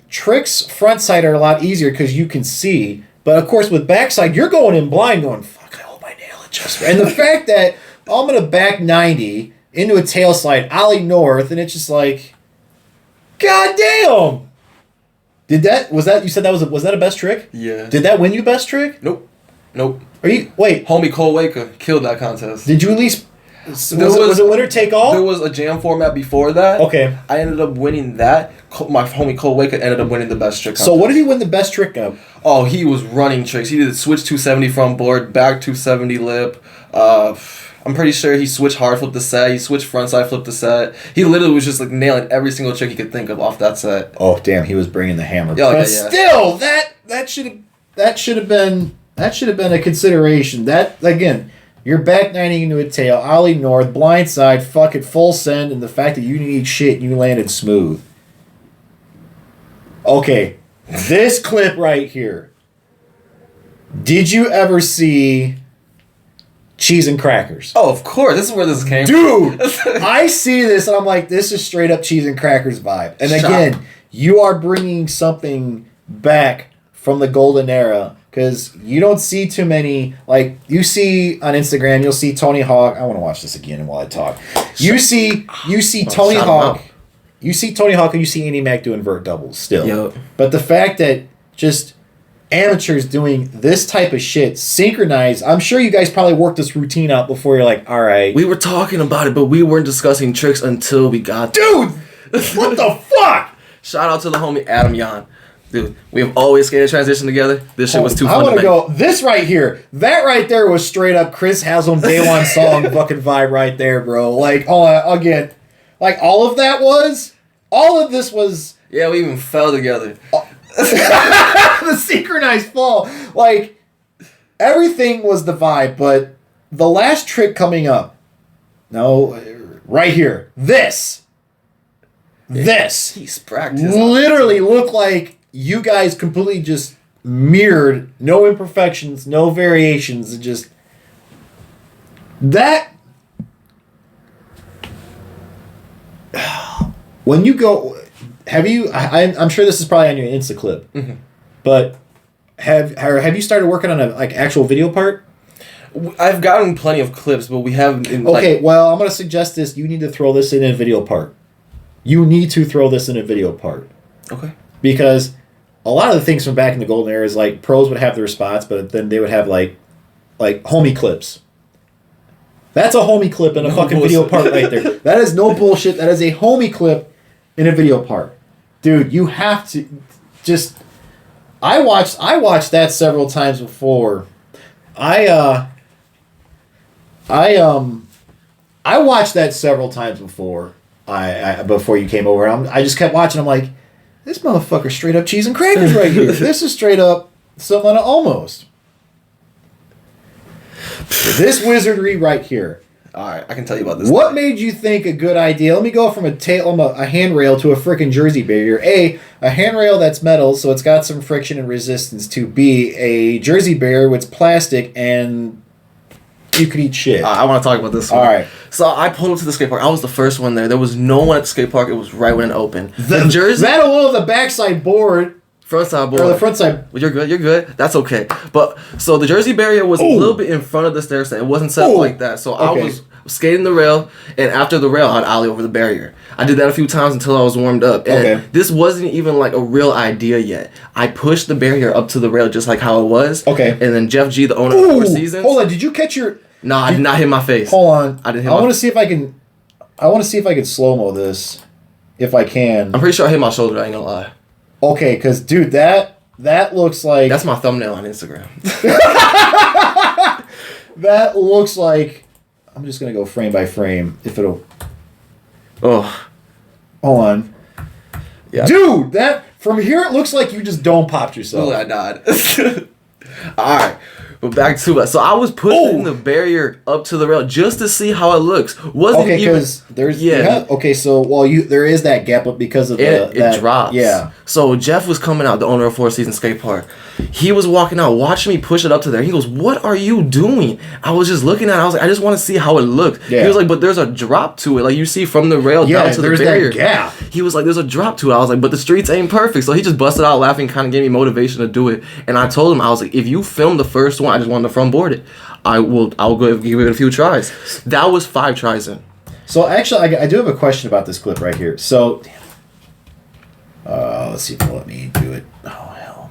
front side are a lot easier because you can see. But, of course, with backside, you're going in blind going, fuck, I hope I nail it just right. And the fact that I'm going to back 90 into a tail slide, Ollie North, and it's just like, god damn! Was that a best trick? Yeah. Did that win you best trick? Nope. Wait. Homie Cole Waker killed that contest. Did you at least, was it winner take all? There was a jam format before that. Okay. I ended up winning that. My homie Cole Waker ended up winning the best trick contest. So what did he win the best trick of? Oh, he was running tricks. He did switch 270 front board, back 270 lip. I'm pretty sure he switched hard flip the set. He switched front side flip the set. He literally was just like nailing every single trick he could think of off that set. Oh damn, he was bringing the hammer. Yeah, but still, that should have been a consideration. That again, you're back 90 into a tail, Ollie North, blind side, fucking full send, and the fact that you didn't eat shit and you landed smooth. Okay, this clip right here. Did you ever see Cheese and Crackers? Oh, of course. This is where this came from. Dude, I see this and I'm like, this is straight up Cheese and Crackers vibe. And again, you are bringing something back from the golden era because you don't see too many, like you see on Instagram, you'll see Tony Hawk. I want to watch this again while I talk. You see Tony Hawk. You see Tony Hawk and you see Andy Mac doing vert doubles still. Yep. But the fact that just amateurs doing this type of shit synchronized, I'm sure you guys probably worked this routine out before you're like, all right. We were talking about it, but we weren't discussing tricks until we got there. Dude, what the fuck? Shout out to the homie Adam Yan. Dude, we have always skated transition together. This shit was too fun to make. go, this right here, that right there was straight up Chris Haslam Day One song fucking vibe right there, bro. Like, again, like all of this was. Yeah, we even fell together. The synchronized fall. Like, everything was the vibe, but the last trick coming up. No, right here. This. He's practiced. Literally looked like you guys completely just mirrored. No imperfections, no variations. And just. That. When you go. Have you? I'm sure this is probably on your Insta clip, but have you started working on a actual video part? I've gotten plenty of clips, but we haven't. Okay, well, I'm gonna suggest this. You need to throw this in a video part. You need to throw this in a video part. Okay. Because a lot of the things from back in the golden era is like pros would have their spots, but then they would have like homie clips. That's a homie clip in a fucking video part right there. That is no bullshit. That is a homie clip in a video part. Dude, you have to just. I watched that several times before. I watched that several times before. Before you came over, I just kept watching. I'm like, this motherfucker straight up cheese and crackers right here. This is straight up someone almost. This wizardry right here. All right, I can tell you about this. What made you think a good idea? Let me go from a handrail to a freaking jersey barrier. A handrail that's metal, so it's got some friction and resistance. To B, a jersey barrier with plastic and you could eat shit. I want to talk about this one. All right. So I pulled up to the skate park. I was the first one there. There was no one at the skate park. It was right when it opened. The jersey. That alone, the backside board. Front side board. Or the front side. Well, you're good. That's okay. But, so the jersey barrier was a little bit in front of the stair set. It wasn't set up like that. So I was skating the rail, and after the rail, I'd ollie over the barrier. I did that a few times until I was warmed up. And this wasn't even like a real idea yet. I pushed the barrier up to the rail just like how it was. Okay. And then Jeff G, the owner of Four Seasons. Hold on, did you catch your... No, I did not hit my face. Hold on. I didn't hit I want to see if I can... I want to see if I can slow-mo this. If I can. I'm pretty sure I hit my shoulder, I ain't gonna lie. Okay, because, dude, that looks like... That's my thumbnail on Instagram. That looks like... I'm just going to go frame by frame. If it'll... Oh. Hold on. Yeah. Dude, that... From here, it looks like you just dome popped yourself. Oh, I died. All right. But back to it. So I was pushing the barrier up to the rail just to see how it looks. Wasn't okay, because there's okay. So there is that gap up because of it drops. Yeah. So Jeff was coming out, the owner of Four Seasons Skate Park. He was walking out, watching me push it up to there. He goes, "What are you doing?" I was just looking at it. I was like, "I just want to see how it looked." Yeah. He was like, "But there's a drop to it, like you see from the rail down to the barrier." That gap. He was like, "There's a drop to it." I was like, "But the streets ain't perfect." So he just busted out laughing, kind of gave me motivation to do it. And I told him, I was like, "If you film the first one, I just wanted to front board it. I'll go give it a few tries." That was 5 tries in. So actually, I do have a question about this clip right here. So, let's see if they'll let me do it. Oh hell.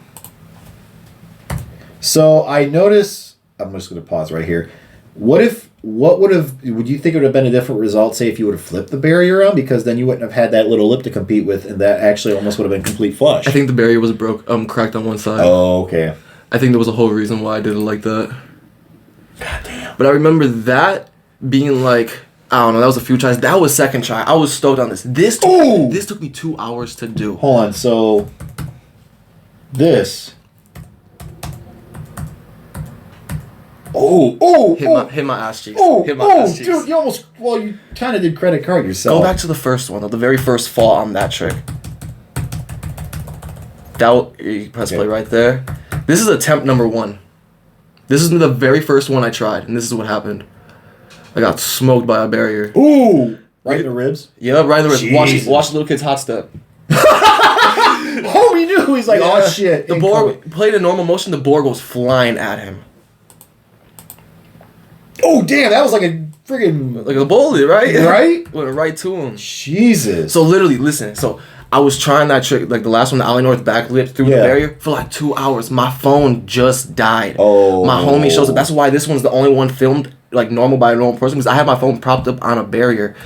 So I notice. I'm just going to pause right here. Would you think it would have been a different result, say, if you would have flipped the barrier around? Because then you wouldn't have had that little lip to compete with, and that actually almost would have been complete flush. I think the barrier was cracked on one side. Oh, okay. I think there was a whole reason why I did it like that. God damn. But I remember that being like, I don't know, that was a few tries. That was second try. I was stoked on this. This took me 2 hours to do. Hold on, so this. Hit my ass cheeks. Hit my ass cheeks. Dude, you kind of did credit card yourself. Go back to the first one, the very first fall on that trick. You press play right there. This is attempt number 1. This is the very first one I tried, and this is what happened. I got smoked by a barrier. Ooh! Right in the ribs? Yeah, right in the ribs. Watch the little kid's hot step. Oh, he knew. He's like, oh shit. The board played in normal motion. The board goes flying at him. Oh, damn. That was like a friggin'... Like a bullet, right? Right? Went right to him. Jesus. So literally, listen. So I was trying that trick, like the last one, the Ollie North backflip through the barrier for like 2 hours. My phone just died. Oh. My homie shows up. That's why this one's the only one filmed like normal by a normal person, because I had my phone propped up on a barrier.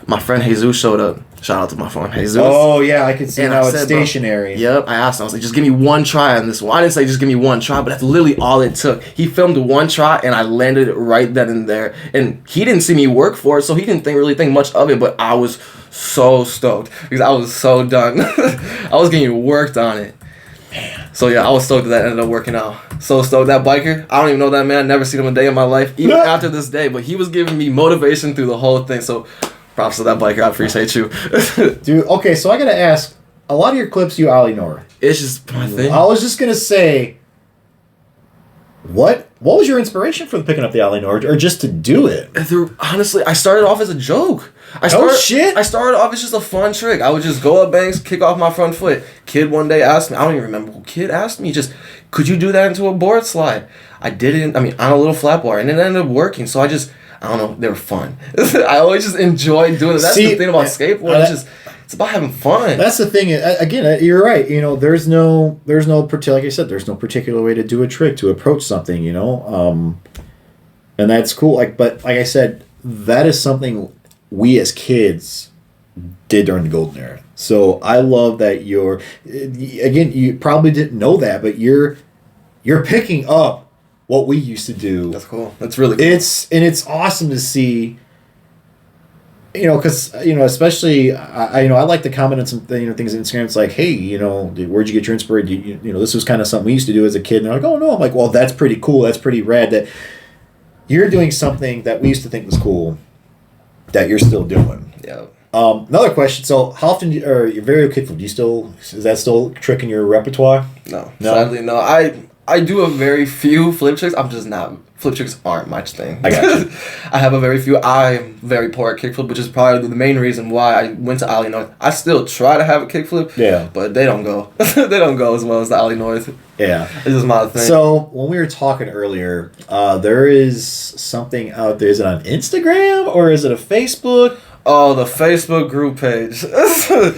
My friend Jesus showed up. Shout out to my friend Jesus. Oh yeah, I can see now it's stationary. Yep. I asked him. I was like, just give me one try on this one. I didn't say just give me one try, but that's literally all it took. He filmed one try and I landed it right then and there. And he didn't see me work for it, so he didn't really think much of it. But I was so stoked because I was so done. I was getting worked on it. So yeah, I was stoked that ended up working out. So stoked. That biker, I don't even know that man. Never seen him a day in my life, even after this day. But he was giving me motivation through the whole thing. So props to that biker. I appreciate you. Dude, okay, so I gotta ask, a lot of your clips you ollie north. It's just my thing. I was just gonna say, what was your inspiration for picking up the ollie north, or just to do it? Honestly, I started off as a joke. I started off as just a fun trick. I would just go up banks, kick off my front foot. Kid one day asked me, I don't even remember who kid asked me, just, could you do that into a board slide? I did it, on a little flat bar, and it ended up working. So I don't know, they were fun. I always just enjoyed doing it. That's the thing about skateboarding. It's about having fun. That's the thing. Again, you're right. There's no like I said, there's no particular way to do a trick, to approach something. And that's cool. But like I said, that is something we as kids did during the golden era. So I love that you probably didn't know that, but you're picking up what we used to do. That's cool. That's really cool. It's awesome to see. Because especially I like to comment on some things on Instagram. It's like, hey, where'd you get your inspiration? This was kind of something we used to do as a kid. And they're like, oh no. I'm like, well, that's pretty cool. That's pretty rad. That you're doing something that we used to think was cool that you're still doing. Yeah. Another question. So, how often or your video kickflip? Is that still a trick in your repertoire? No. Sadly, no. I do a very few flip tricks. I'm just not. Flip tricks aren't my thing. I got you. I have a very few. I'm very poor at kickflip, which is probably the main reason why I went to Ollie North. I still try to have a kickflip. Yeah. But they don't go. They don't go as well as the Ollie North. Yeah. It's just my thing. So, when we were talking earlier, there is something out there. Is it on Instagram or is it a Facebook? Oh, the Facebook group page.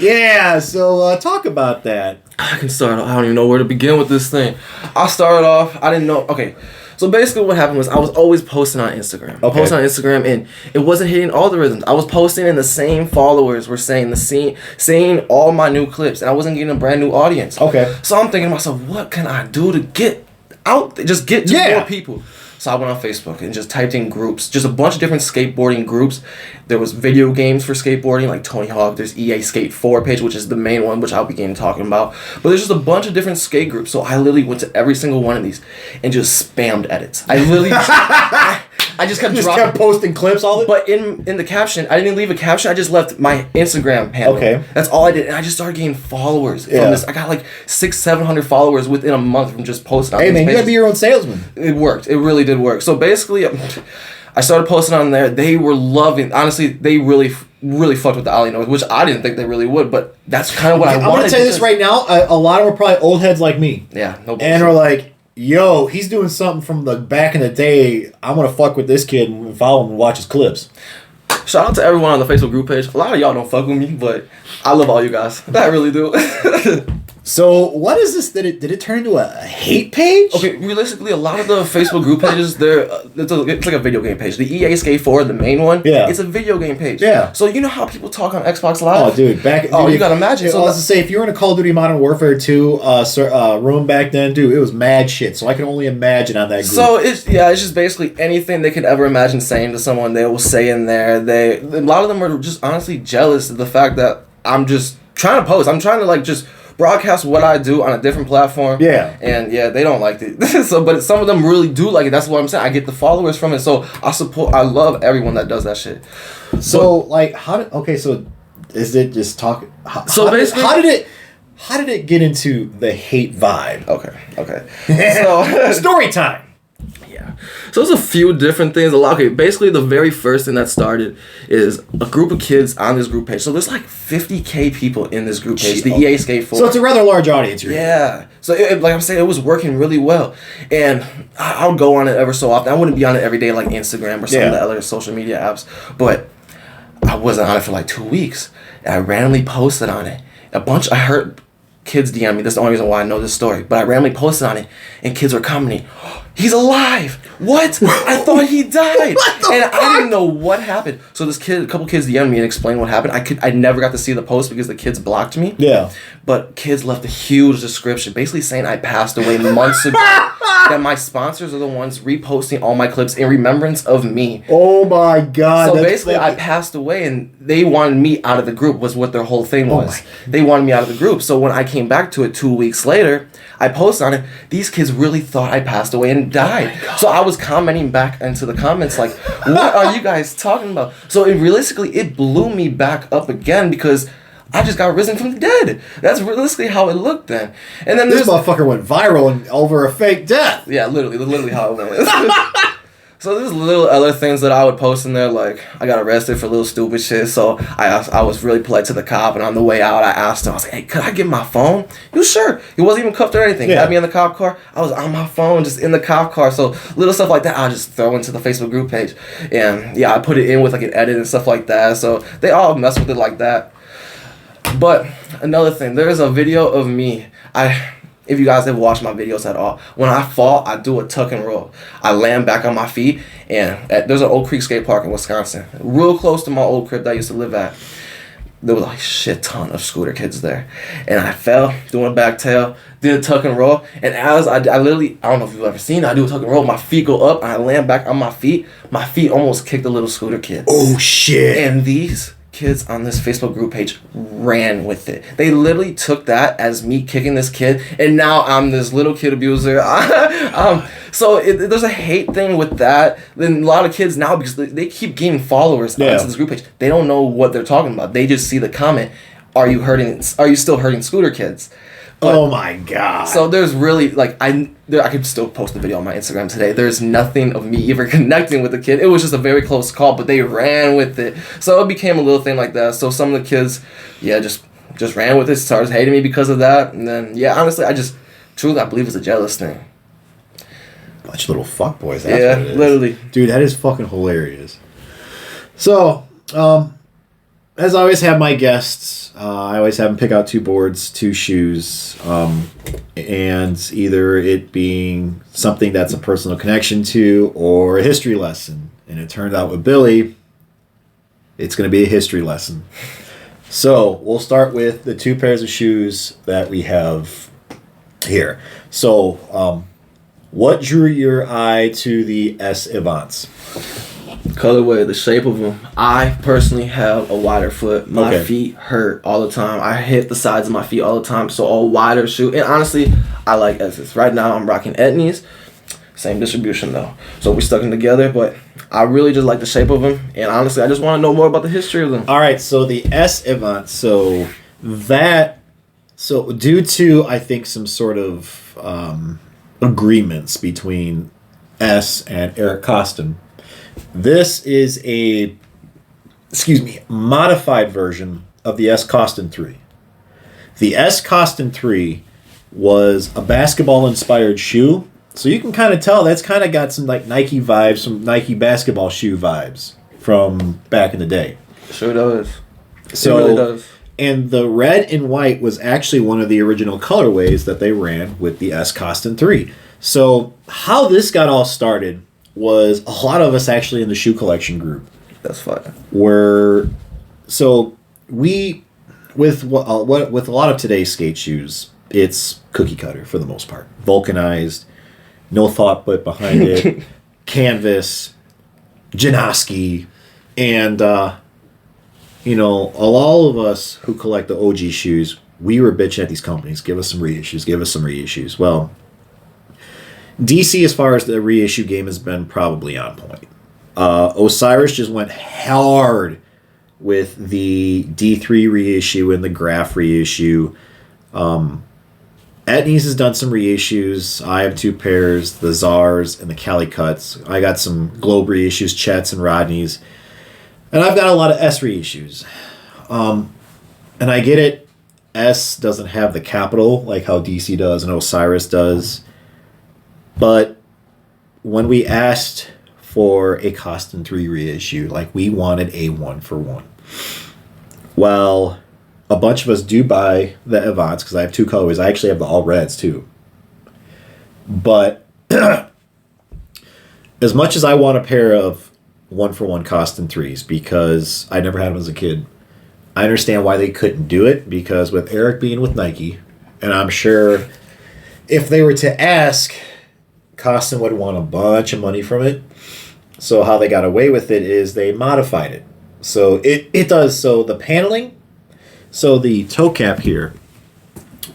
Yeah, so talk about that. I can start. I don't even know where to begin with this thing. I started off. I didn't know. Okay, so basically what happened was I was always posting on Instagram. Okay. Posting on Instagram, and it wasn't hitting all the rhythms. I was posting, and the same followers were saying all my new clips, and I wasn't getting a brand new audience. Okay. So I'm thinking to myself, what can I do to get out? Just get to more people. So I went on Facebook and just typed in groups, just a bunch of different skateboarding groups. There was video games for skateboarding, like Tony Hawk. There's EA Skate 4 page, which is the main one, which I'll begin talking about. But there's just a bunch of different skate groups. So I literally went to every single one of these and just spammed edits. I literally, I just kept dropping. Kept posting clips all the But in the caption, I didn't leave a caption. I just left my Instagram handle. Okay. That's all I did. And I just started getting followers from Yeah. this. I got like 600-700 followers within a month from just posting on Hey these man, you pages. gotta be your own salesman. It worked. It really did work. So basically, I started posting on there. They were loving. Honestly, they really fucked with the Ollie North, which I didn't think they really would. But that's kind of what I wanted. I'm gonna tell you this right now. A lot of them are probably old heads like me. Yeah, no bullshit. And are like, yo, he's doing something from the back in the day. I'm gonna fuck with this kid and follow him and watch his clips. Shout out to everyone on the Facebook group page. A lot of y'all don't fuck with me, but I love all you guys. I really do. So what is this? Did it turn into a hate page? Okay, realistically, a lot of the Facebook group pages, it's like a video game page. The EA Skate 4, the main one, Yeah. it's a video game page. Yeah. So you know how people talk on Xbox Live? Oh, dude, you gotta imagine. So I was to say, if you were in a Call of Duty Modern Warfare 2 room back then, dude, it was mad shit. So I can only imagine on that group. So it's just basically anything they could ever imagine saying to someone, they will say in there. A lot of them are just honestly jealous of the fact that I'm just trying to post. I'm trying to like just broadcast what I do on a different platform. Yeah. And yeah, they don't like it. But some of them really do like it. That's what I'm saying. I get the followers from it. So I love everyone that does that shit. So like, so is it just talk? Basically, how did it get into the hate vibe? Okay. So story time. Yeah. So there's a few different things. Basically the very first thing that started is a group of kids on this group page. So there's like 50K people in this group page, the EA Skate 4. So it's a rather large audience. Yeah. So like I'm saying, it was working really well. And I would go on it ever so often. I wouldn't be on it every day like Instagram or some of the other social media apps. But I wasn't on it for like 2 weeks. And I randomly posted on it. I heard kids DM me. That's the only reason why I know this story. But I randomly posted on it, and kids were commenting, "He's alive! What? I thought he died!" I didn't know what happened. So a couple kids DM'd me and explained what happened. I never got to see the post because the kids blocked me. Yeah. But kids left a huge description, basically saying I passed away months ago. That my sponsors are the ones reposting all my clips in remembrance of me. Oh my god. So basically, I passed away, and they wanted me out of the group. Was what their whole thing was. They wanted me out of the group. So when I came back to it 2 weeks later, I posted on it. These kids really thought I passed away and died. So I was commenting back into the comments like, "What are you guys talking about?" So realistically, it blew me back up again because I just got risen from the dead. That's realistically how it looked then. And then this motherfucker went viral and over a fake death. Yeah, literally how it went. So there's little other things that I would post in there, like I got arrested for little stupid shit. So I was really polite to the cop, and on the way out, I asked him, I was like, "Hey, could I get my phone?" He was sure. He wasn't even cuffed or anything. He had me in the cop car. I was on my phone, just in the cop car. So little stuff like that, I'll just throw into the Facebook group page. And yeah, I put it in with like an edit and stuff like that. So they all mess with it like that. But another thing, there's a video of me. If you guys have watched my videos at all, when I fall, I do a tuck and roll. I land back on my feet, and there's an Oak Creek Skatepark in Wisconsin, real close to my old crib that I used to live at. There was a shit ton of scooter kids there, and I fell doing a back tail, did a tuck and roll, and as I literally, I don't know if you've ever seen it, I do a tuck and roll, my feet go up, and I land back on my feet almost kicked a little scooter kid. Oh shit. And these kids on this Facebook group page ran with it. They literally took that as me kicking this kid, and now I'm this little kid abuser. So there's a hate thing with that. Then a lot of kids now, because they keep gaining followers onto this group page, they don't know what they're talking about. They just see the comment, are you still hurting scooter kids? But, oh my god. So there's really, like, I could still post the video on my Instagram today. There's nothing of me even connecting with the kid. It was just a very close call, but they ran with it. So it became a little thing like that. So some of the kids, just ran with it, started hating me because of that. And then, honestly, I believe it's a jealous thing. Bunch of little fuckboys. That's what it is. Literally. Dude, that is fucking hilarious. So, as I always have my guests, I always have them pick out 2 boards, 2 shoes, and either it being something that's a personal connection to or a history lesson. And it turned out with Billy, it's going to be a history lesson. So we'll start with the 2 pairs of shoes that we have here. So what drew your eye to the S Events? Colorway, the shape of them. I personally have a wider foot. My feet hurt all the time. I hit the sides of my feet all the time. So a wider shoe. And honestly, I like S's. Right now I'm rocking Etnies. Same distribution though. So we stuck them together. But I really just like the shape of them. And honestly, I just want to know more about the history of them. All right. So the S Event. So due to, I think, some sort of agreements between S and Eric Costin, this is a modified version of the S Costin 3. The S Costin 3 was a basketball-inspired shoe, so you can kind of tell that's kind of got some like Nike vibes, some Nike basketball shoe vibes from back in the day. Sure does. So, it really does. And the red and white was actually one of the original colorways that they ran with the S Costin 3. So how this got all started was a lot of us actually in the shoe collection group. That's fine. With a lot of today's skate shoes, it's cookie cutter for the most part. Vulcanized, no thought put behind it, canvas, Janoski, and all of us who collect the OG shoes, we were bitching at these companies. Give us some reissues. Well, DC, as far as the reissue game, has been probably on point. Osiris just went hard with the D3 reissue and the Graph reissue. Etnies has done some reissues. I have 2 pairs, the Czars and the Calicuts. I got some Globe reissues, Chets and Rodneys. And I've got a lot of S reissues. And I get it. S doesn't have the capital like how DC does and Osiris does. But when we asked for a Costin 3 reissue, like we wanted a 1-for-1. Well, a bunch of us do buy the Events because I have 2 colorways. I actually have the all reds too. But as much as I want a pair of 1-for-1 Costin 3s because I never had them as a kid, I understand why they couldn't do it because with Eric being with Nike, and I'm sure if they were to ask, Costin would want a bunch of money from it. So how they got away with it is they modified it. So it does. So the paneling, so the toe cap here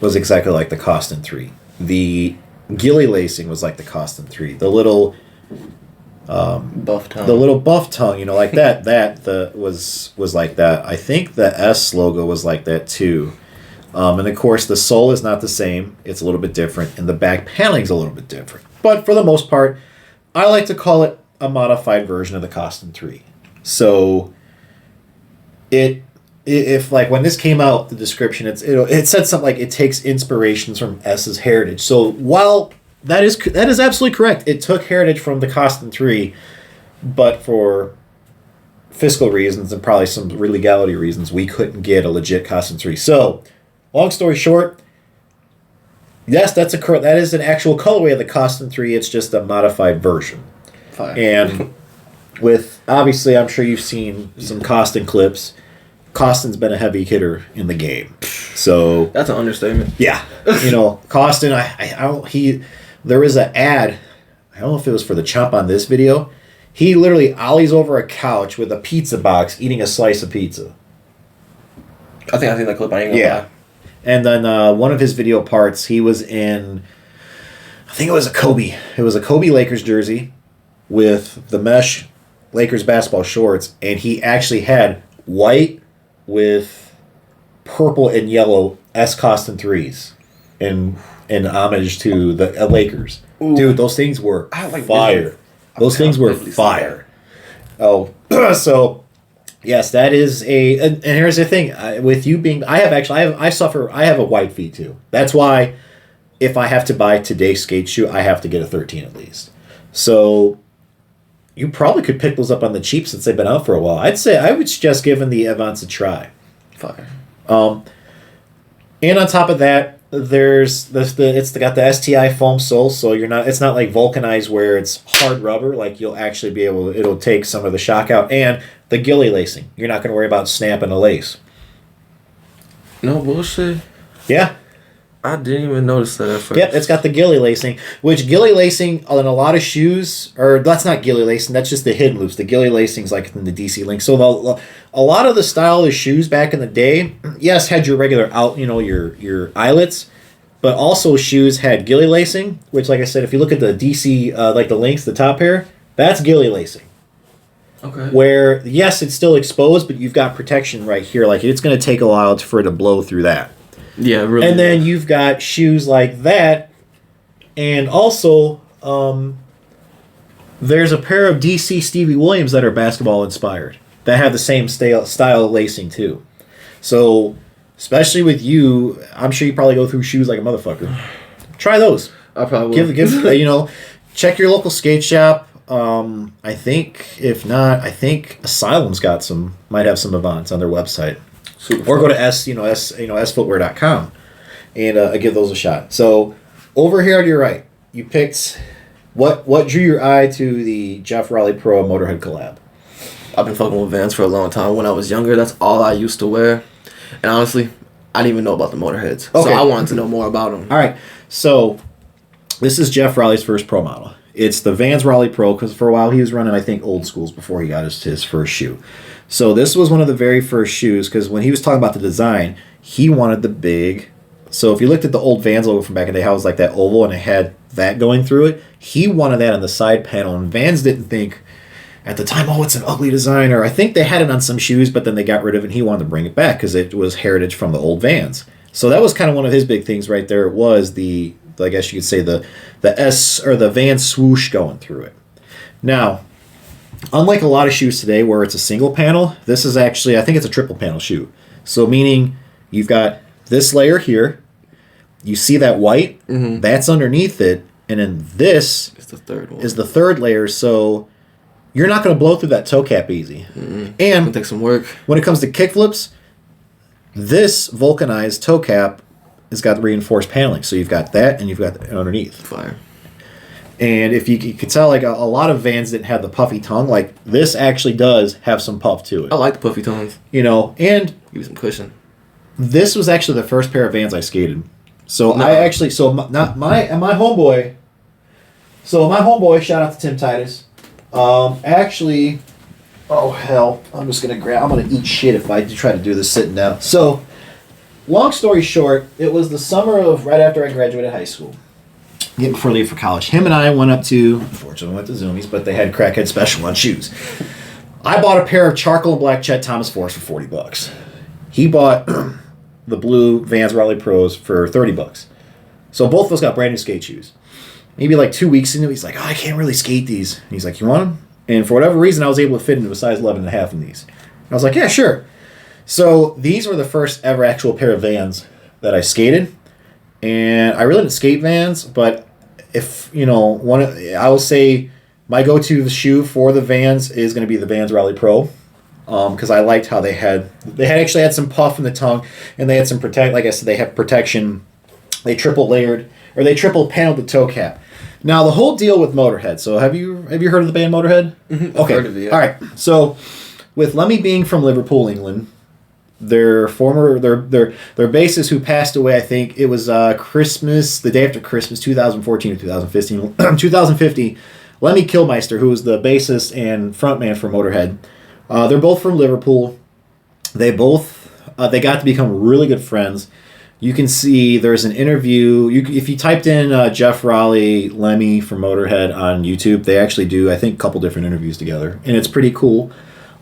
was exactly like the Costin 3. The ghillie lacing was like the Costin 3. The little buff tongue. The little buff tongue, like that. Was like that. I think the S logo was like that too. And of course the sole is not the same. It's a little bit different, and the back paneling's a little bit different. But for the most part, I like to call it a modified version of the Costin 3. So if like when this came out, the description it said something like it takes inspirations from S's heritage. So while that is absolutely correct, it took heritage from the Costin 3, but for fiscal reasons and probably some illegality reasons, we couldn't get a legit Costin 3. So long story short, yes, that is an actual colorway of the Costin 3. It's just a modified version. Fine. And with, obviously, I'm sure you've seen some Costin clips. Costin's been a heavy hitter in the game. So that's an understatement. Yeah. Costin, there was an ad, I don't know if it was for the Chomp on This video. He literally ollies over a couch with a pizza box eating a slice of pizza. I think that clip. I ain't gonna lie. And then one of his video parts, he was in, I think it was a Kobe. It was a Kobe Lakers jersey with the mesh Lakers basketball shorts, and he actually had white with purple and yellow S-Costin 3s in homage to the Lakers. Ooh. Dude, those things were fire. Those things were fire. Oh, so yes, that is and here's the thing with you being, I have a wide feet too. That's why if I have to buy today's skate shoe, I have to get a 13 at least. So you probably could pick those up on the cheap since they've been out for a while. I'd say I would suggest giving the Vans a try. Fire. And on top of that, there's it's got the STI foam sole, so it's not like vulcanized where it's hard rubber. Like you'll actually be it'll take some of the shock out, and the gilly lacing. You're not going to worry about snapping a lace. No bullshit. Yeah. I didn't even notice that at first. Yep, it's got the gilly lacing, which gilly lacing in a lot of shoes, or that's not gilly lacing, that's just the hidden loops. The gilly lacing's like in the DC Link. So a lot of the style of shoes back in the day, yes, had your regular your eyelets, but also shoes had gilly lacing, which, like I said, if you look at the DC, like the Links, the top pair, that's gilly lacing. Okay. Where, yes, it's still exposed, but you've got protection right here. Like, it's going to take a while for it to blow through that. Yeah, really. And then you've got shoes like that, and also there's a pair of DC Stevie Williams that are basketball inspired that have the same style of lacing too. So, especially with you, I'm sure you probably go through shoes like a motherfucker. Try those. I probably will. Give check your local skate shop. I think if not, I think Asylum's might have some Vans on their website. Super or fun. Go to sfootwear.com and give those a shot. So over here to your right, you picked what drew your eye to the Vans Raleigh Pro Motorhead collab. I've been fucking with Vans for a long time. When I was younger, that's all I used to wear. And honestly, I didn't even know about the Motorheads. Okay. So I wanted to know more about them. All right. So this is Jeff Raleigh's first pro model. It's the Vans Raleigh Pro, because for a while he was running, I think, old schools before he got his first shoe. So this was one of the very first shoes, because when he was talking about the design, he wanted the big... So if you looked at the old Vans logo from back in the day, how it was like that oval and it had that going through it, he wanted that on the side panel, and Vans didn't think at the time, oh, it's an ugly design, or I think they had it on some shoes, but then they got rid of it, and he wanted to bring it back because it was heritage from the old Vans. So that was kind of one of his big things right there. It was I guess you could say the S or the Vans swoosh going through it. Now, unlike a lot of shoes today where it's a single panel, this is actually, I think it's a triple panel shoe. So meaning you've got this layer here, you see that white, that's underneath it, and then this is the third one. Is the third layer, so you're not going to blow through that toe cap easy. And it'll take some work. When it comes to kickflips, this vulcanized toe cap has got reinforced paneling. So you've got that, and you've got it underneath. Fire. And if you could tell, like a lot of Vans didn't have the puffy tongue. Like this actually does have some puff to it. I like the puffy tongues. And give you some cushion. This was actually the first pair of Vans I skated. So my homeboy. So my homeboy, shout out to Tim Titus. Actually, oh hell, I'm gonna eat shit if I try to do this sitting down. So, long story short, it was the summer of right after I graduated high school, before I leave for college. Him and I went to Zoomies, but they had crackhead special on shoes. I bought a pair of charcoal and black Chet Thomas 4s for $40. He bought the blue Vans Raleigh Pros for $30. So both of us got brand new skate shoes. Maybe like 2 weeks into it, he's like, oh, I can't really skate these. And he's like, you want them? And for whatever reason, I was able to fit into a size 11.5 in these. And I was like, yeah, sure. So these were the first ever actual pair of Vans that I skated. And I really didn't skate Vans, but if, I will say my go-to shoe for the Vans is going to be the Vans Raleigh Pro. Because I liked how they actually had some puff in the tongue, and they had some like I said, they have protection. They triple paneled the toe cap. Now the whole deal with Motorhead. So have you heard of the band Motorhead? Mm-hmm. Okay. I've heard of it, yeah. All right. So with Lemmy being from Liverpool, England, their bassist who passed away, I think it was Christmas, the day after Christmas, 2014 or 2015. 2050, Lemmy Kilmister, who was the bassist and frontman for Motorhead. They're both from Liverpool. They got to become really good friends. you can see there's an interview. If you typed in Jeff Raleigh, Lemmy from Motorhead on YouTube, they actually do, I think, a couple different interviews together. And it's pretty cool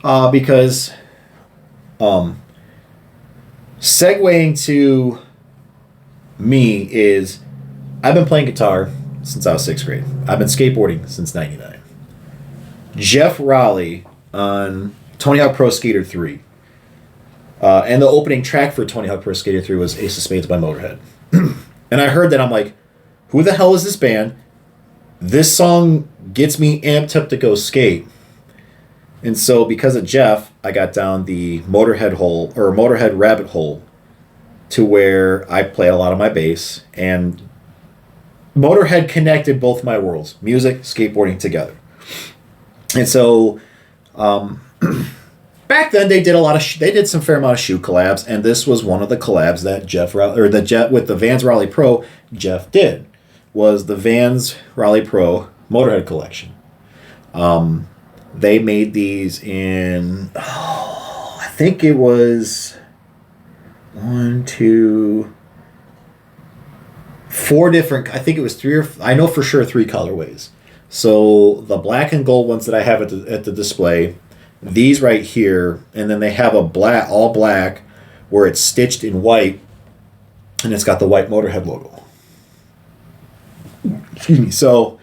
because segueing to me is I've been playing guitar since I was 6th grade. I've been skateboarding since 99. Jeff Raleigh on Tony Hawk Pro Skater 3. And the opening track for Tony Hawk Pro Skater 3 was Ace of Spades by Motorhead. And I heard that, I'm like, who the hell is this band? This song gets me amped up to go skate. And so because of Jeff, I got down the Motorhead rabbit hole to where I play a lot of my bass. And Motorhead connected both my worlds, music, skateboarding together. And so back then they did a lot of they did some fair amount of shoe collabs, and this was one of the collabs that with the Vans Raleigh Pro Jeff did, was the Vans Raleigh Pro Motorhead collection. They made these in I think it was 1, 2, 4 different. I think it was 3 I know for sure 3 colorways. So the black and gold ones that I have at the display, these right here, and then they have a all black where it's stitched in white, and it's got the white Motorhead logo. Excuse me. So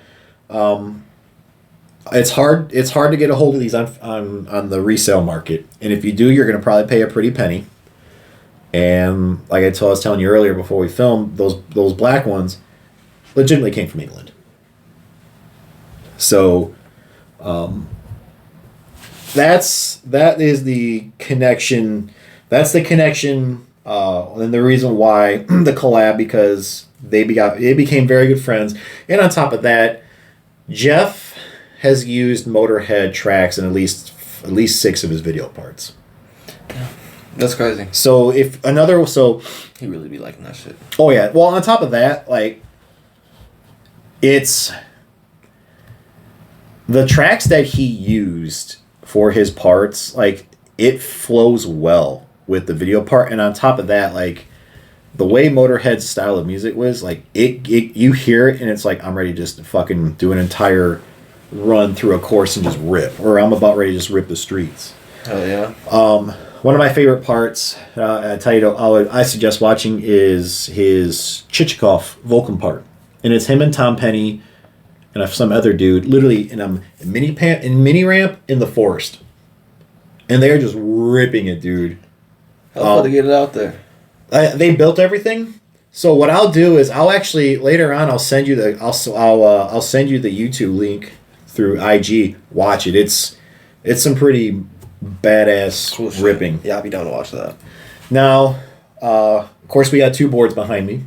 it's hard to get a hold of these on the resale market, and if you do, you're going to probably pay a pretty penny. And like I was telling you earlier before we filmed, those black ones legitimately came from England. So that is the connection. That's the connection, and the reason why the collab, because they became very good friends. And on top of that, Jeff has used Motorhead tracks in at least 6 of his video parts. That's crazy. So He really be liking that shit. Oh yeah. Well, on top of that, like, it's the tracks that he used for his parts, like, it flows well with the video part. And on top of that, like, the way Motorhead's style of music was, like, it you hear it and it's like, I'm ready just to fucking do an entire run through a course and just rip, or I'm about ready to just rip the streets. Hell yeah. One of my favorite parts, I tell you, I suggest watching, is his Chichikov Vulcan part, and it's him and Tom Penny and some other dude, literally in a mini ramp in the forest, and they're just ripping it, dude. How far to get it out there? They built everything. So what I'll do is I'll actually later on I'll send you the YouTube link through IG. Watch it. It's some pretty badass Cool shit. ripping. Yeah, I'll be down to watch that. Now, of course, we got 2 boards behind me.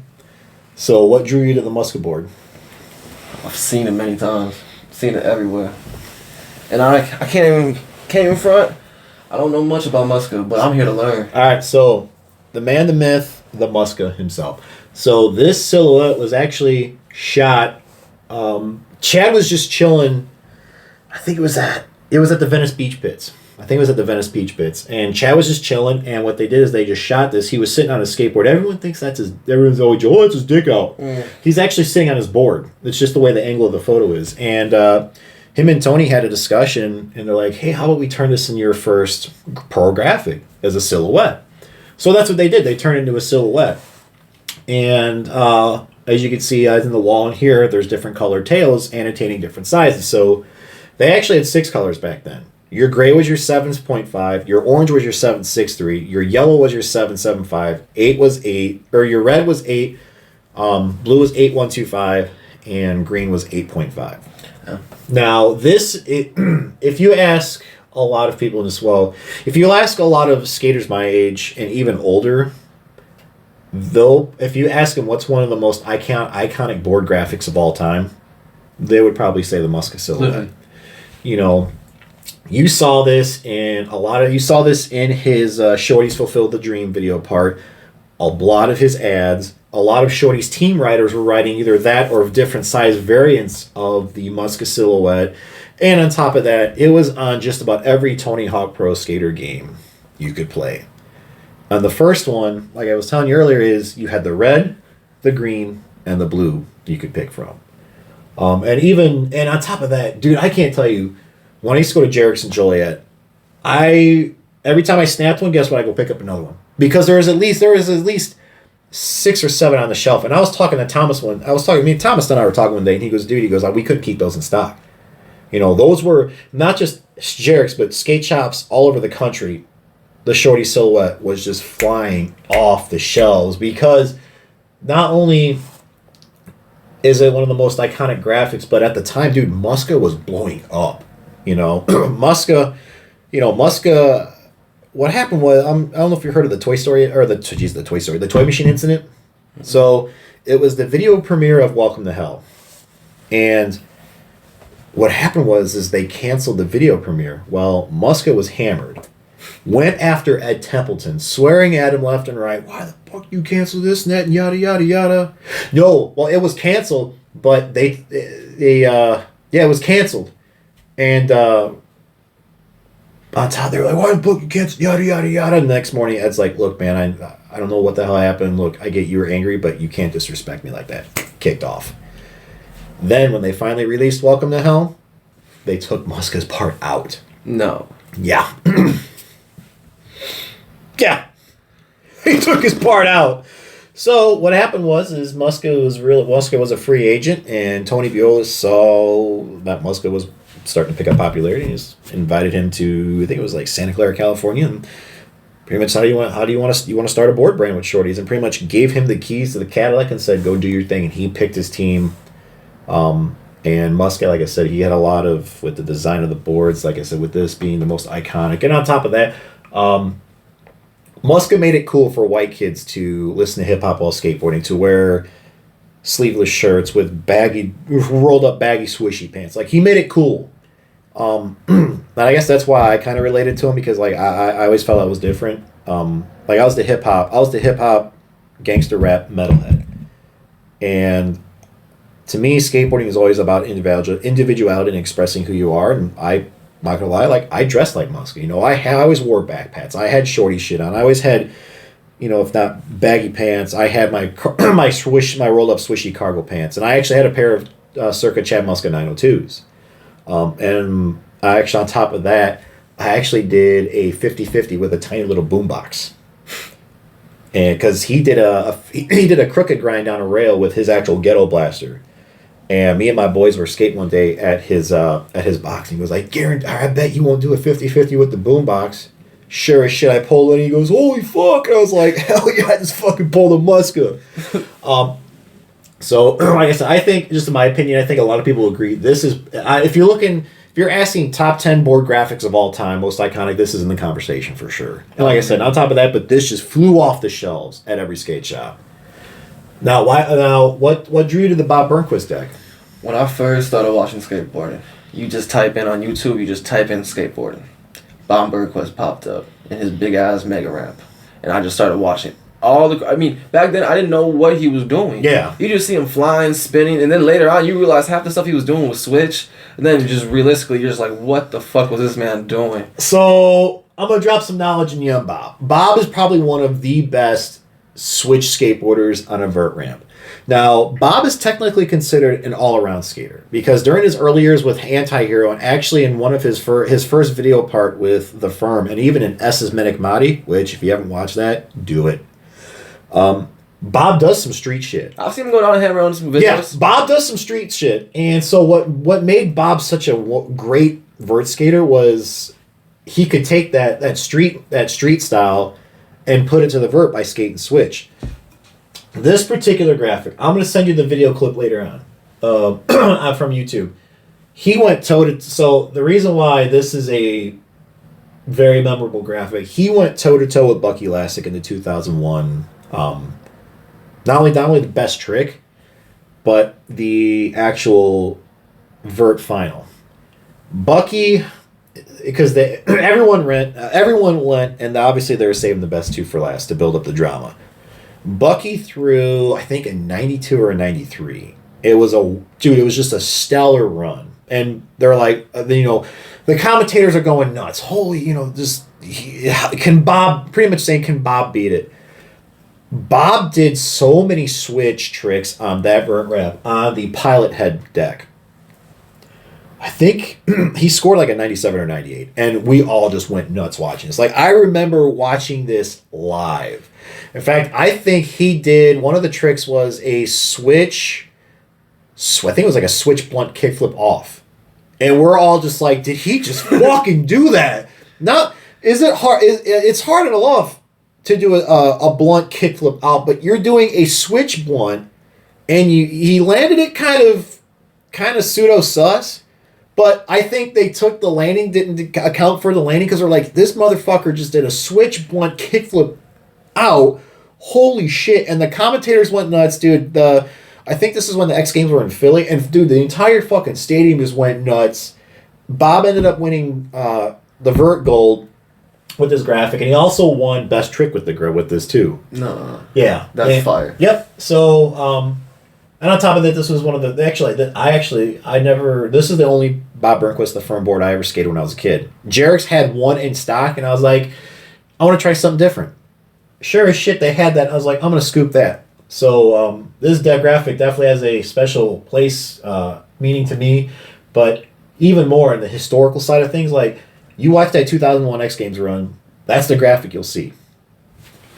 So what drew you to the Muska board? I've seen it many times. Seen it everywhere. And I can't even front. I don't know much about Muska, but I'm here to learn. All right, so the man, the myth, the Muska himself. So this silhouette was actually shot. Chad was just chilling. I think it was at the Venice Beach Pits. And Chad was just chilling, and what they did is they just shot this. He was sitting on his skateboard. Everyone thinks everyone's always, oh, it's his dick out. He's actually sitting on his board. It's just the way the angle of the photo is. And him and Tony had a discussion, and they're like, hey, how about we turn this in your first pro graphic as a silhouette? So that's what they did. They turned it into a silhouette. And as you can see in the wall in here, there's different colored tails annotating different sizes. So they actually had 6 colors back then. Your gray was your 7.5, your orange was your 7.63, your yellow was your 7.75, 8 was 8, or your red was 8, blue was 8.125, and green was 8.5. Yeah. Now, if you ask a lot of people in this, if you ask a lot of skaters my age and even older, if you ask them what's one of the most iconic board graphics of all time, they would probably say the Muska silhouette. You know, you saw this in his Shorty's Fulfilled the Dream video part, a lot of his ads, a lot of Shorty's team riders were riding either that or different size variants of the Muska silhouette. And on top of that, it was on just about every Tony Hawk Pro Skater game you could play. On the first one, like I was telling you earlier, is you had the red, the green, and the blue you could pick from. And on top of that, dude, I can't tell you, when I used to go to Jarek's and Joliet, every time I snapped one, guess what? I go pick up another one. Because there was at least 6 or 7 on the shelf. And I was talking to Thomas Thomas and I were talking one day, and he goes, we couldn't keep those in stock. Those were not just Jarek's, but skate shops all over the country. The Shorty silhouette was just flying off the shelves because not only is it one of the most iconic graphics, but at the time, dude, Muska was blowing up. Muska, what happened was, I don't know if you heard of the Toy Story, or the Toy Machine incident. So it was the video premiere of Welcome to Hell. And what happened was they canceled the video premiere. Well, Muska was hammered. Went after Ed Templeton, swearing at him left and right. Why the fuck you cancel this and that and yada yada yada? No, well, it was canceled, but it was canceled, and on top they were like, why the fuck you canceled yada yada yada? And the next morning, Ed's like, look, man, I don't know what the hell happened. Look, I get you were angry, but you can't disrespect me like that. Kicked off. Then when they finally released Welcome to Hell, they took Muska's part out. No. Yeah. Yeah, he took his part out. So what happened was Muska was a free agent, and Tony Viola saw that Muska was starting to pick up popularity, and just invited him to, I think it was like Santa Clara, California, and pretty much how do you want to start a board brand with Shorties, and pretty much gave him the keys to the Cadillac and said, go do your thing, and he picked his team. And Muska, like I said, he had a lot of with the design of the boards, like I said, with this being the most iconic, and on top of that. Muska made it cool for white kids to listen to hip-hop while skateboarding, to wear sleeveless shirts with rolled up baggy swishy pants. Like, he made it cool. And I guess that's why I kind of related to him, because like I always felt I was different. Like I was the hip hop gangster rap metalhead. And to me, skateboarding is always about individuality and expressing who you are, and not gonna lie, like I dressed like Muska. I always wore backpats. I had shorty shit on. I always had, if not baggy pants, I had my my roll up swishy cargo pants, and I actually had a pair of circa Chad Muska 902s. And I actually, on top of that, I actually did a 50-50 with a tiny little boombox. And because he did a crooked grind down a rail with his actual ghetto blaster. And me and my boys were skating one day at his box. And he was like, Garen, I bet you won't do a 50-50 with the boombox. Sure as shit, I pulled it, and he goes, holy fuck. And I was like, hell yeah, I just fucking pulled a Muska. So, like I said, I think, just in my opinion, I think a lot of people agree. This is, if you're asking top 10 board graphics of all time, most iconic, this is in the conversation for sure. And like I said, on top of that, but this just flew off the shelves at every skate shop. Now, what drew you to the Bob Burnquist deck? When I first started watching skateboarding, you just type in on YouTube, you just type in skateboarding. Bob Burnquist popped up in his big ass mega ramp, and I just started watching back then I didn't know what he was doing. Yeah, you just see him flying, spinning, and then later on you realize half the stuff he was doing was switch, and then just realistically you're just like, what the fuck was this man doing? So I'm gonna drop some knowledge in you on Bob. Bob is probably one of the best switch skateboarders on a vert ramp. Now, Bob is technically considered an all-around skater because during his early years with Anti-Hero, and actually in one of his first video part with The Firm, and even in S's Minic Madi, which if you haven't watched that, do it. Bob does some street shit. I've seen him go down and hammer on some videos. Yeah, Bob does some street shit. And so what made Bob such a great vert skater was he could take that street style and put it to the vert by skate and switch. This particular graphic, I'm going to send you the video clip later on from YouTube. He went toe-to-toe. So the reason why this is a very memorable graphic, he went toe-to-toe with Bucky Lasek in the 2001. Not only the best trick, but the actual vert final. Bucky, because everyone went, and obviously they were saving the best two for last to build up the drama. Bucky threw, I think, a 92 or a 93. It was just a stellar run. And they're like, the commentators are going nuts. Holy, can Bob beat it? Bob did so many switch tricks on that vert ramp on the pilot head deck. I think he scored like a 97 or 98, and we all just went nuts watching this. Like, I remember watching this live. In fact, I think he did, one of the tricks was a switch, I think it was like a switch blunt kickflip off. And we're all just like, did he just fucking do that? Now, is it hard? It's hard enough to do a blunt kickflip out, but you're doing a switch blunt, and he landed it kind of pseudo sus. But I think they took the landing, didn't account for the landing, because they're like, this motherfucker just did a switch blunt kickflip out. Holy shit. And the commentators went nuts, dude. I think this is when the X Games were in Philly. And, dude, the entire fucking stadium just went nuts. Bob ended up winning the vert gold with this graphic. And he also won best trick with this, too. No. Yeah. That's fire. Yep. So, and on top of that, this was one of the... This is the only Bob Burnquist, the firm board I ever skated when I was a kid. Jarek's had one in stock, and I was like, I want to try something different. Sure as shit, they had that. I was like, I'm going to scoop that. So this graphic definitely has a special place, meaning to me. But even more in the historical side of things, like, you watch that 2001 X Games run, that's the graphic you'll see.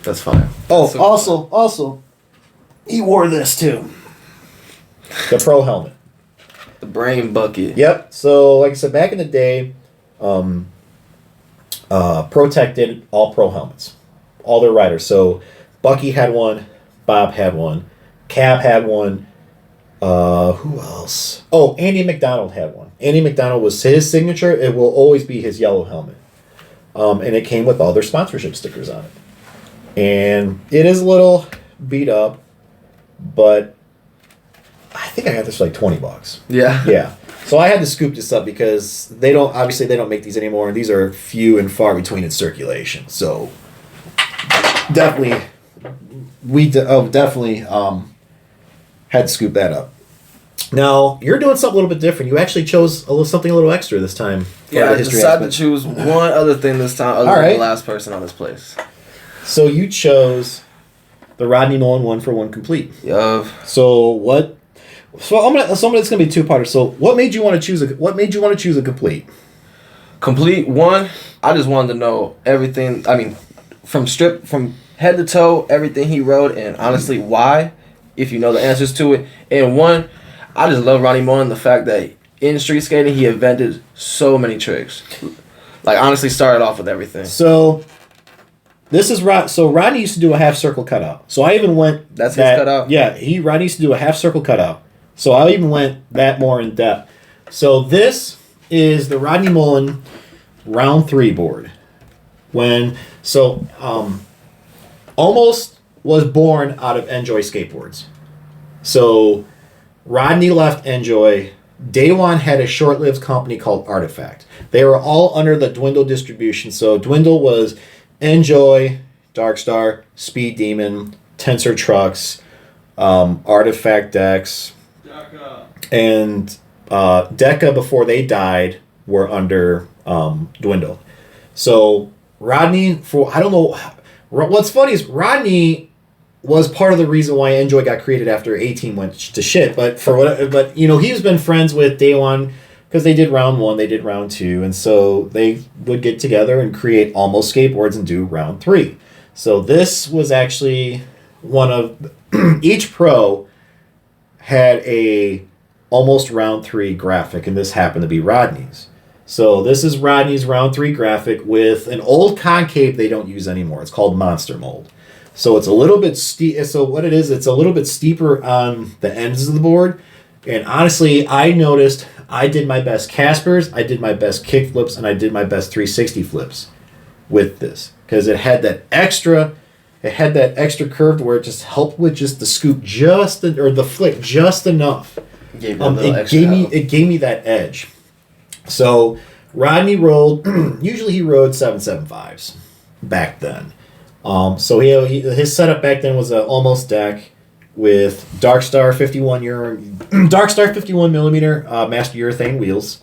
That's fire. Oh, So- also, he wore this, too. The Pro helmet. The brain bucket. Yep. So, like I said, back in the day, ProTech did all Pro helmets. All their riders. So, Bucky had one. Bob had one. Cab had one. Who else? Oh, Andy McDonald had one. Andy McDonald was his signature. It will always be his yellow helmet. And it came with all their sponsorship stickers on it. And it is a little beat up, but I think I got this for like $20. Yeah. Yeah. So I had to scoop this up because they don't make these anymore, and these are few and far between in circulation. So definitely had to scoop that up. Now you're doing something a little bit different. You actually chose something a little extra this time. Yeah, I decided to choose one other thing this time other than the last person on this place. So you chose the Rodney Mullen 1-for-1 complete. Yup. So it's gonna be two-parter. So what made you want to choose a complete? Complete one, I just wanted to know everything. I mean, from head to toe, everything he rode, and honestly, why, if you know the answers to it. And one, I just love Rodney Mullen, the fact that in street skating, he invented so many tricks. Like, honestly, started off with everything. So this is Rodney used to do a half circle cutout. So I even went. That's his cutout? Yeah, Rodney used to do a half circle cutout. So I even went that more in depth. So this is the Rodney Mullen round 3 board. Almost was born out of Enjoy Skateboards. So Rodney left Enjoy. Day One had a short-lived company called Artifact. They were all under the Dwindle distribution. So Dwindle was Enjoy, Darkstar, Speed Demon, Tensor Trucks, Artifact Decks, and Deca before they died were under Dwindle. So Rodney, what's funny is Rodney was part of the reason why Enjoy got created after 18 went to shit. But he's been friends with Day One because they did round 1, they did round 2, and so they would get together and create Almost Skateboards and do round 3. So this was actually one of each pro had a Almost round 3 graphic, and this happened to be Rodney's. So this is Rodney's round 3 graphic with an old concave they don't use anymore. It's called Monster Mold. So it's a little bit steep. So what it is, it's a little bit steeper on the ends of the board. And honestly, I noticed I did my best Caspers, I did my best kick flips, and I did my best 360 flips with this. Because it had that extra curve where it just helped with just the scoop or the flick just enough. It gave me that edge. So Rodney rolled, usually he rode 775s back then. So his setup back then was an Almost deck with Darkstar 51 millimeter master urethane wheels.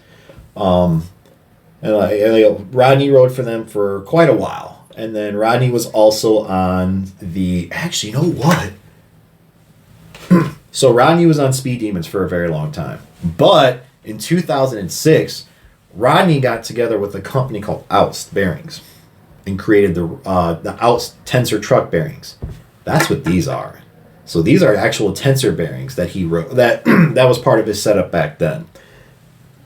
And Rodney rode for them for quite a while. And then Rodney was also on the... Actually, you know what? So Rodney was on Speed Demons for a very long time. But in 2006, Rodney got together with a company called Oust Bearings and created the Oust tensor truck bearings. That's what these are. So these are actual tensor bearings that he wrote. That was part of his setup back then.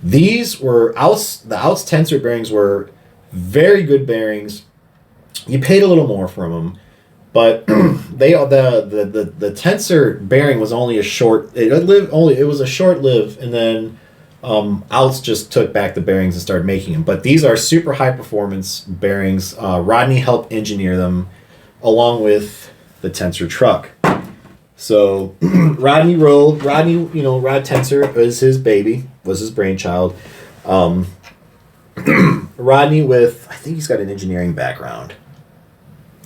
These were the Oust tensor bearings were very good bearings. You paid a little more for them, but the tensor bearing was only a short. It was a short live, and then Oust just took back the bearings and started making them. But these are super high performance bearings. Rodney helped engineer them, along with the tensor truck. So Rod Tensor was his baby, was his brainchild. Rodney I think he's got an engineering background.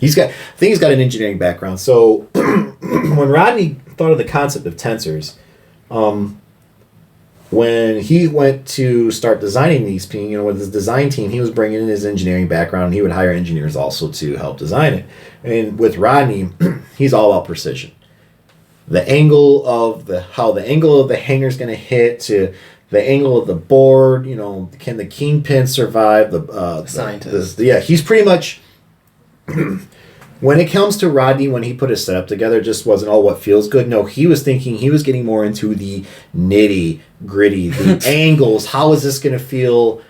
I think he's got an engineering background. So when Rodney thought of the concept of tensors, when he went to start designing these, with his design team, he was bringing in his engineering background. And he would hire engineers also to help design it. And with Rodney, he's all about precision. The angle of the hanger is going to hit to the angle of the board. Can the kingpin survive the scientist? He's pretty much. When it comes to Rodney, when he put his setup together, it just wasn't all what feels good. No, he was getting more into the nitty gritty, the angles. How is this going to feel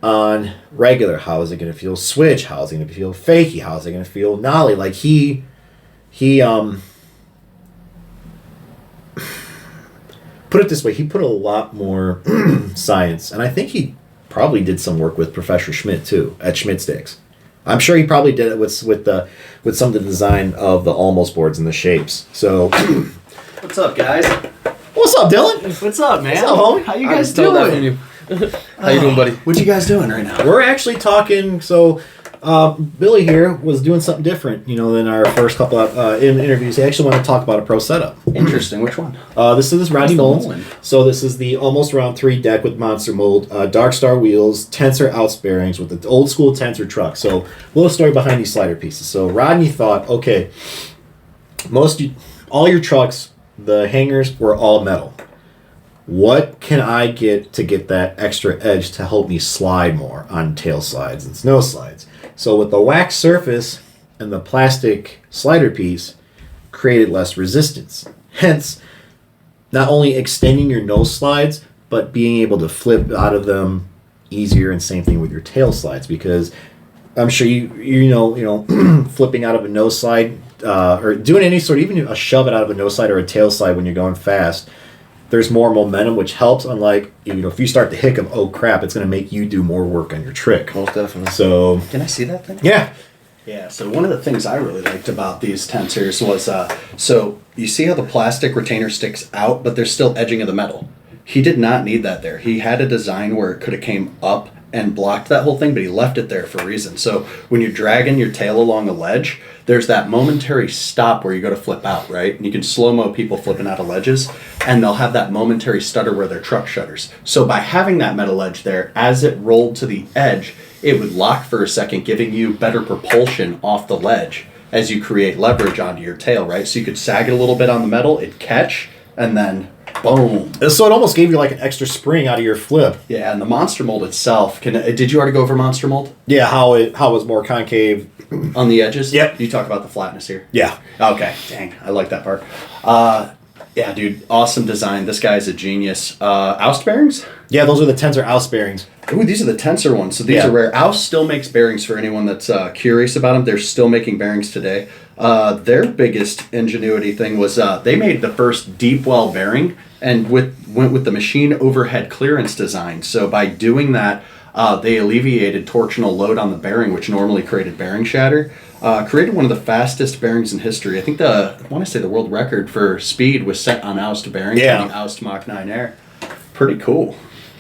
on regular? How is it going to feel switch? How is it going to feel fakie? How is it going to feel nollie? Like he put it this way, he put a lot more science, and I think he probably did some work with Professor Schmidt too at Schmidt Sticks. I'm sure he probably did it with some of the design of the almost boards and the shapes. So, what's up, guys? What's up, Dylan? What's up, man? What's up, homie? How you guys doing? How you doing, buddy? What you guys doing right now? We're actually talking. So, Billy here was doing something different, than our first couple of interviews. He actually wanted to talk about a pro setup. Interesting. Which one? This is Rodney Mullen. So this is the almost round 3 deck with monster mold, Dark Star wheels, tensor Oust bearings with the old school tensor truck. So a little story behind these slider pieces. So Rodney thought, okay, all your trucks, the hangers were all metal. What can I get to get that extra edge to help me slide more on tail slides and snow slides? So with the wax surface and the plastic slider piece created less resistance. Hence, not only extending your nose slides, but being able to flip out of them easier, and same thing with your tail slides, because I'm sure you know flipping out of a nose slide or doing any sort, even a shove it out of a nose slide or a tail slide when you're going fast, there's more momentum, which helps. Unlike, if you start to hiccup, oh crap, it's going to make you do more work on your trick. Most definitely. So, can I see that thing? Yeah. Yeah, so one of the things I really liked about these tensors was, so you see how the plastic retainer sticks out, but there's still edging of the metal. He did not need that there. He had a design where it could have came up and blocked that whole thing, but he left it there for a reason. So when you're dragging your tail along a ledge, there's that momentary stop where you go to flip out, right? And you can slow-mo people flipping out of ledges, and they'll have that momentary stutter where their truck shutters. So by having that metal edge there, as it rolled to the edge, it would lock for a second, giving you better propulsion off the ledge as you create leverage onto your tail, right? So you could sag it a little bit on the metal, it'd catch, and then boom. So it almost gave you like an extra spring out of your flip. Yeah, and the monster mold itself, did you already go over monster mold? Yeah, how it was more concave. On the edges? Yep. You talk about the flatness here? Yeah. Okay, dang, I like that part. Yeah, dude, awesome design. This guy's a genius. Oust bearings? Yeah, those are the tensor Oust bearings. Ooh, these are the tensor ones. So these are rare. Oust still makes bearings for anyone that's curious about them. They're still making bearings today. Their biggest ingenuity thing was they made the first deep well bearing and went with the machine overhead clearance design. So by doing that, they alleviated torsional load on the bearing, which normally created bearing shatter. Created one of the fastest bearings in history. I think I want to say the world record for speed was set on Oust bearings. Yeah. On the Oust Mach 9 Air. Pretty cool.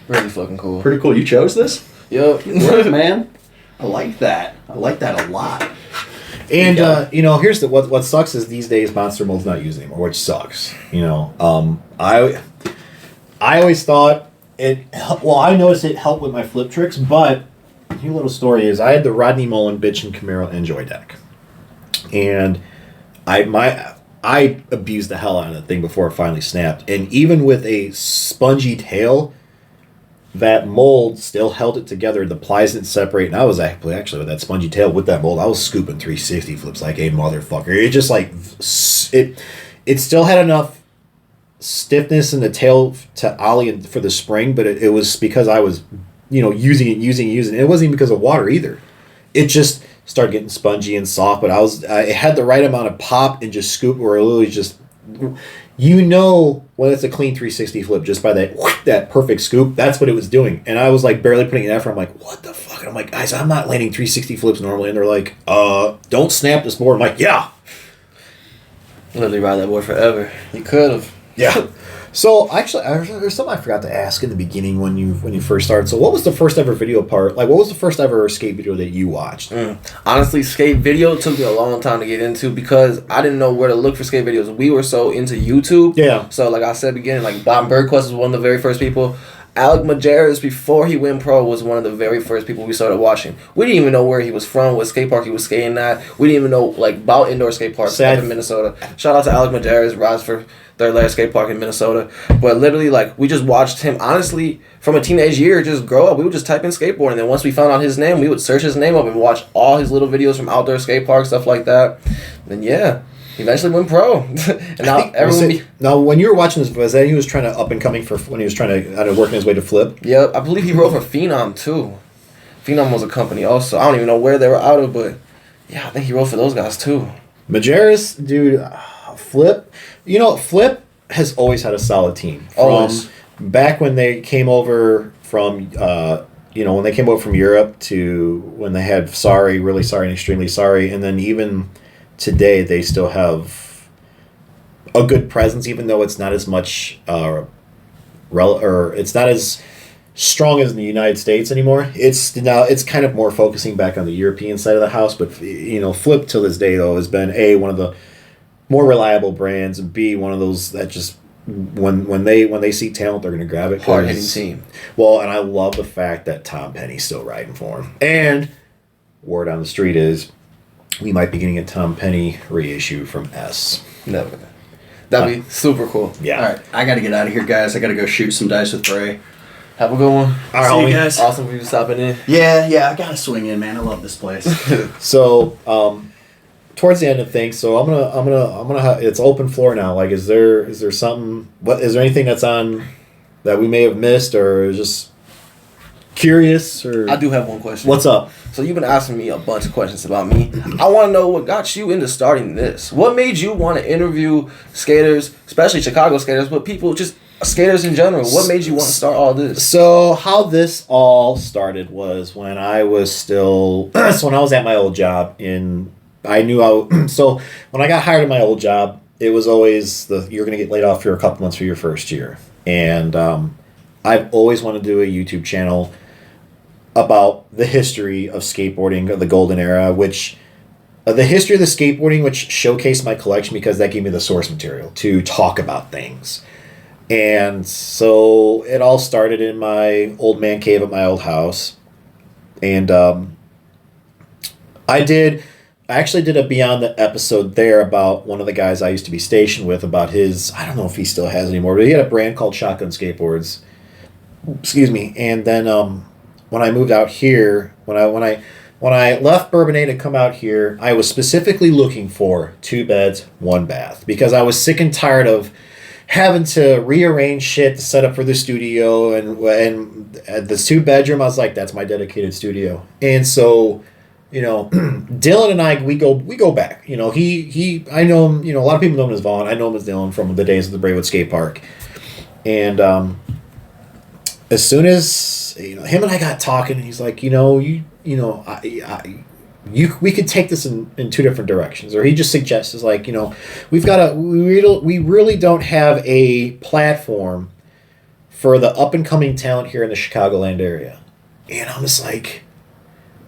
Really fucking cool. Pretty cool. You chose this? Yup. Work, man. I like that. I like that a lot. And here's what sucks is these days monster mold's not used anymore, which sucks. I always thought I noticed it helped with my flip tricks, but your little story is I had the Rodney Mullen Bitch and Camaro Enjoy deck, and I abused the hell out of that thing before it finally snapped. And even with a spongy tail, that mold still held it together. The plies didn't separate. And I was actually with that spongy tail with that mold, I was scooping 360 flips like a motherfucker. It just like it still had enough stiffness in the tail to ollie for the spring, but it was because I was, using it. It wasn't even because of water either. It just started getting spongy and soft, but it had the right amount of pop and just scoop where it literally just, when it's a clean 360 flip just by that perfect scoop. That's what it was doing. And I was like barely putting an effort. I'm like, what the fuck? And I'm like, guys, I'm not landing 360 flips normally. And they're like, don't snap this board. I'm like, yeah. Literally ride that board forever. You could have. Yeah. So actually, there's something I forgot to ask in the beginning when you first started. So what was the first ever video part? Like, what was the first ever skate video that you watched? Honestly, skate video took me a long time to get into because I didn't know where to look for skate videos. We were so into YouTube. Yeah. So like I said beginning, like Bob Bergquist was one of the very first people. Alec Majerus, before he went pro, was one of the very first people we started watching. We didn't even know where he was from, what skate park he was skating at. We didn't even know about indoor skate parks up in Minnesota. Shout out to Alec Majerus, rides for Third Layer Skate Park in Minnesota. But literally, we just watched him, honestly, from a teenage year, just grow up. We would just type in skateboard, and then once we found out his name, we would search his name up and watch all his little videos from outdoor skate parks, stuff like that. And yeah, he eventually went pro. And now everyone... Now, when you were watching this, was that he was trying to up and coming when he was trying to working his way to flip? Yeah, I believe he rode for Phenom, too. Phenom was a company also. I don't even know where they were out of, but yeah, I think he rode for those guys, too. Majerus, dude, Flip. Flip has always had a solid team. Always. Back when they came over from, when they came over from Europe to when they had Sorry, Really Sorry, and Extremely Sorry, and then even today they still have a good presence, even though it's not as much, it's not as strong as in the United States anymore. It's kind of more focusing back on the European side of the house, but Flip till this day though has been one of the more reliable brands, and B, one of those that just when they see talent, they're going to grab it. Hard hitting team. Well, and I love the fact that Tom Penny's still riding for him. And word on the street is we might be getting a Tom Penny reissue from S. Never. That'd be super cool. Yeah. All right, I got to get out of here, guys. I got to go shoot some dice with Bray. Have a good one. All right, see you guys. Awesome for you stopping in. Yeah, I got to swing in, man. I love this place. So, towards the end of things, so I'm gonna it's open floor now. Like, is there something? Is there anything that's on that we may have missed, or just curious? Or I do have one question. What's up? So you've been asking me a bunch of questions about me. I want to know what got you into starting this. What made you want to interview skaters, especially Chicago skaters, but people just skaters in general? What made you want to start all this? So how this all started was when I was still when I was at my old job so when I got hired at my old job, it was always you're going to get laid off for a couple months for your first year. And I've always wanted to do a YouTube channel about the history of skateboarding, of the golden era, the history of the skateboarding, which showcased my collection because that gave me the source material to talk about things. And so it all started in my old man cave at my old house. And I actually did a Beyond the episode there about one of the guys I used to be stationed with, about I don't know if he still has anymore, but he had a brand called Shotgun Skateboards. Excuse me. And then when I moved out here, when I left Bourbonnais to come out here, I was specifically looking for 2 beds, 1 bath, because I was sick and tired of having to rearrange shit to set up for the studio, and the 2-bedroom, I was like, that's my dedicated studio. And so, Dylan and I, we go back. I know him, a lot of people know him as Vaughn. I know him as Dylan from the days of the Braidwood Skate Park. And as soon as him and I got talking, and he's like, we could take this in 2 different directions. Or he just suggests, is like, we really don't have a platform for the up and coming talent here in the Chicagoland area. And I'm just like,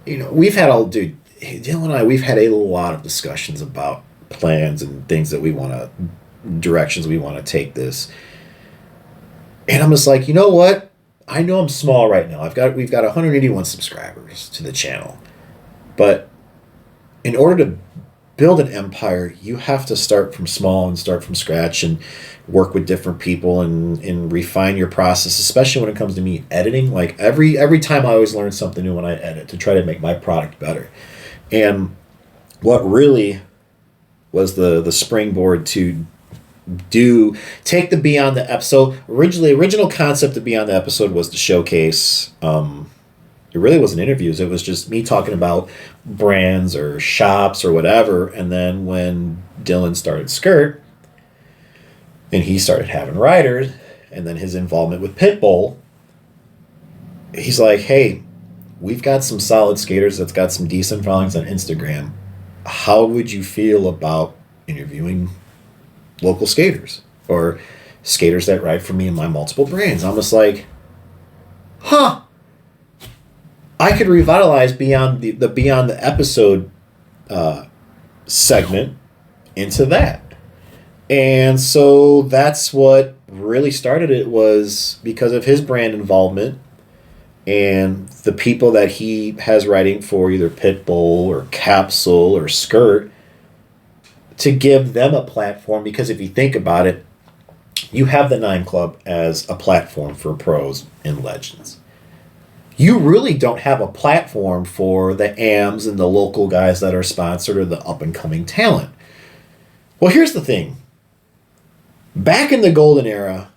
Dylan and I, we've had a lot of discussions about plans and things that directions we want to take this. And I'm just like, you know what? I know I'm small right now. We've got 181 subscribers to the channel. But in order to build an empire, you have to start from small and start from scratch and work with different people and refine your process, especially when it comes to me editing. Like every time I always learn something new when I edit to try to make my product better. And what really was the springboard to take the Beyond the Episode. Original concept of Beyond the Episode was to showcase, it really wasn't interviews, it was just me talking about brands or shops or whatever. And then when Dylan started SKRT and he started having riders, and then his involvement with Pitbull, he's like, hey, we've got some solid skaters that's got some decent followings on Instagram. How would you feel about interviewing local skaters or skaters that ride for me in my multiple brands? I'm just like, huh. I could revitalize Beyond the Beyond the Episode segment into that. And so that's what really started it, was because of his brand involvement and the people that he has riding for either Pitbull or Capsule or SKRT, to give them a platform. Because if you think about it, you have the Nine Club as a platform for pros and legends. You really don't have a platform for the AMs and the local guys that are sponsored or the up-and-coming talent. Well, here's the thing. Back in the golden era,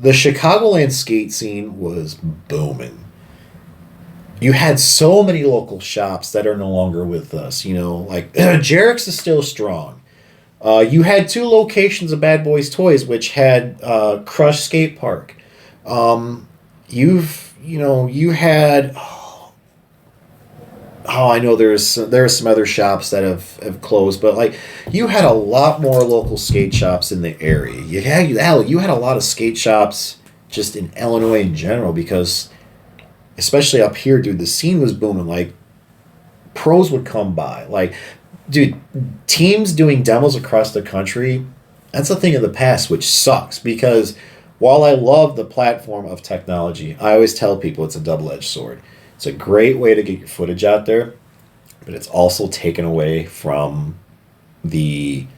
the Chicagoland skate scene was booming. You had so many local shops that are no longer with us. You know, like Jarek's is still strong. You had 2 locations of Bad Boys Toys, which had Crush Skatepark. You had I know there's some other shops that have closed, but like you had a lot more local skate shops in the area. You had a lot of skate shops just in Illinois in general, because especially up here, dude, the scene was booming. Like pros would come by. Like, dude, teams doing demos across the country, that's a thing of the past, which sucks, because while I love the platform of technology, I always tell people it's a double-edged sword. It's a great way to get your footage out there, but it's also taken away from that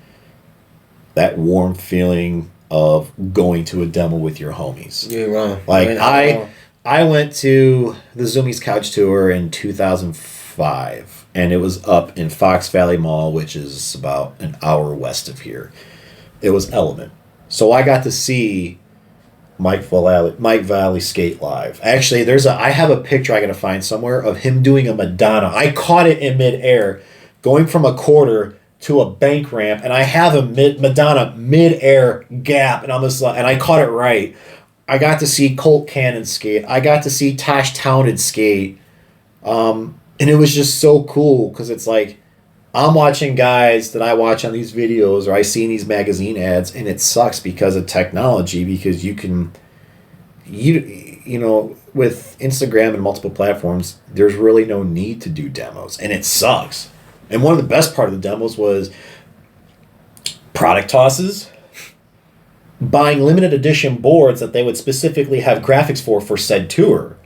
warm feeling of going to a demo with your homies. You're wrong. Like I went to the Zoomies Couch Tour in 2005, and it was up in Fox Valley Mall, which is about an hour west of here. It was Element. So I got to see Mike Valley skate live. Actually, I have a picture I gotta find somewhere of him doing a Madonna. I caught it in midair, going from a quarter to a bank ramp, and I have a Madonna midair gap, and and I caught it right. I got to see Colt Cannon skate. I got to see Tosh Townend skate, and it was just so cool, because it's like I'm watching guys that I watch on these videos or I see in these magazine ads, and it sucks because of technology, because you know, with Instagram and multiple platforms, there's really no need to do demos, and it sucks. And one of the best part of the demos was product tosses, buying limited edition boards that they would specifically have graphics for said tour.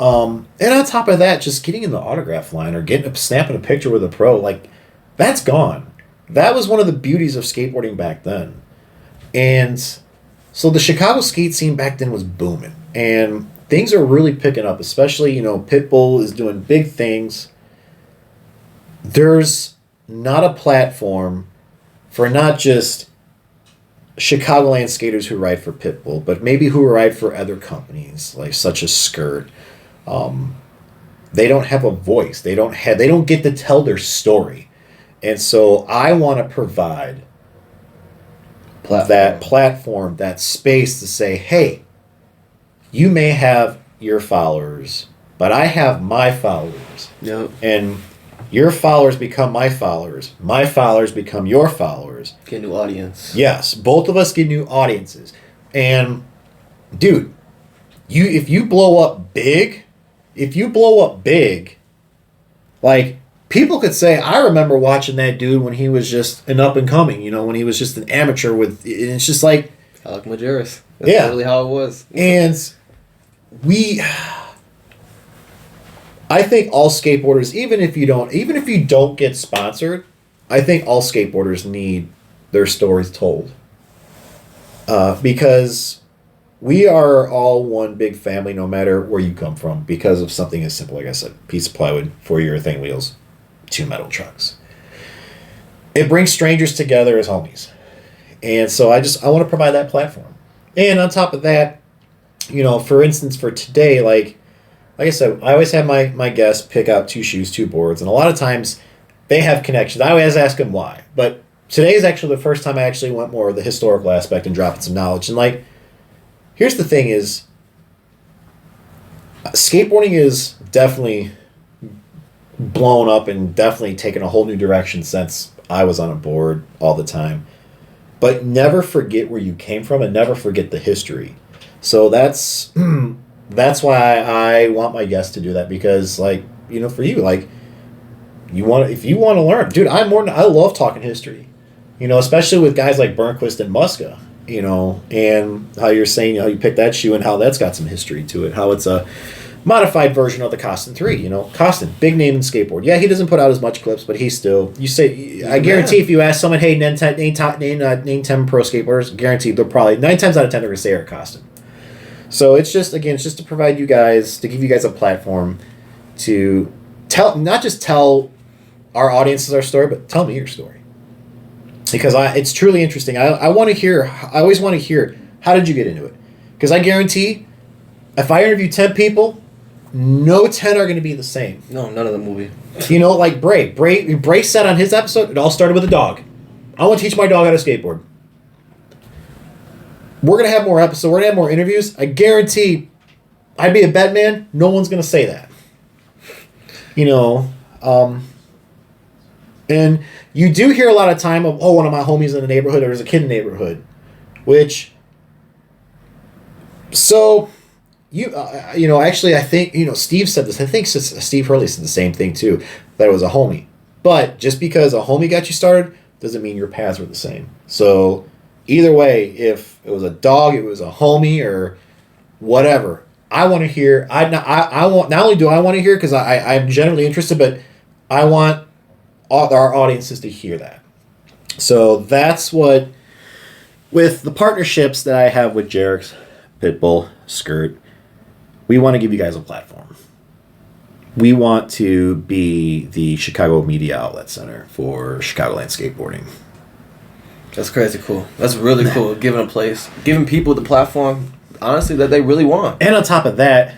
And on top of that, just getting in the autograph line or snapping a picture with a pro, like, that's gone. That was one of the beauties of skateboarding back then. And so the Chicago skate scene back then was booming. And things are really picking up, especially, you know, Pitbull is doing big things. There's not a platform for not just Chicagoland skaters who ride for Pitbull, but maybe who ride for other companies, like such as SKRT. They don't have a voice. They don't get to tell their story. And so I want to provide that platform, that space to say, hey, you may have your followers, but I have my followers. Yep. And your followers become my followers. My followers become your followers. Get a new audience. Yes, both of us get new audiences. And dude, if you blow up big, like, people could say, I remember watching that dude when he was just an up and coming, you know, when he was just an amateur and it's just like Alec Majerus. That's yeah, literally how it was. And I think all skateboarders, even if you don't get sponsored, I think all skateboarders need their stories told. Because we are all one big family, no matter where you come from, because of something as simple, like I said, piece of plywood, 4 urethane wheels, 2 metal trucks. It brings strangers together as homies. And so I want to provide that platform. And on top of that, for instance, for today, like I said, I always have my guests pick out 2 shoes, 2 boards, and a lot of times they have connections. I always ask them why. But today is actually the first time I actually went more of the historical aspect and dropping some knowledge. And like, here's the thing is, skateboarding is definitely blown up and definitely taken a whole new direction since I was on a board all the time. But never forget where you came from and never forget the history. So that's why I want my guests to do that, because like, for you, like, if you want to learn, dude, I love talking history. Especially with guys like Burnquist and Muska, and how you're saying how you picked that shoe and how that's got some history to it, how it's a modified version of the Costin 3. Costin, big name in skateboard. Yeah, he doesn't put out as much clips, but he's still, I guarantee if you ask someone, hey, name 10 pro skateboarders, guaranteed they'll probably, 9 times out of 10 they're going to say Eric Costin. So it's just to provide you guys, to give you guys a platform to not just tell our audiences our story, but tell me your story. Because it's truly interesting. I want to hear, I always want to hear, how did you get into it? Because I guarantee, if I interview 10 people, no 10 are going to be the same. No, none of them will be. Like Bray. Bray said on his episode, it all started with a dog. I want to teach my dog how to skateboard. We're going to have more episodes. We're going to have more interviews. I guarantee, I'd be a bet man, no one's going to say that. And you do hear a lot of time of, one of my homies in the neighborhood, or there's a kid in the neighborhood. Which, so, actually I think, Steve said this. I think Steve Hurley said the same thing too, that it was a homie. But just because a homie got you started, doesn't mean your paths were the same. So, either way, if it was a dog, it was a homie, or whatever, I want to hear, I want, not only do I want to hear, because I'm generally interested, but I want our audiences to hear that. So that's what, with the partnerships that I have with Jerix, Pitbull, SKRT, we want to give you guys a platform. We want to be the Chicago Media Outlet Center for Chicagoland skateboarding. That's crazy cool. That's really cool. Giving people the platform, honestly, that they really want. And on top of that,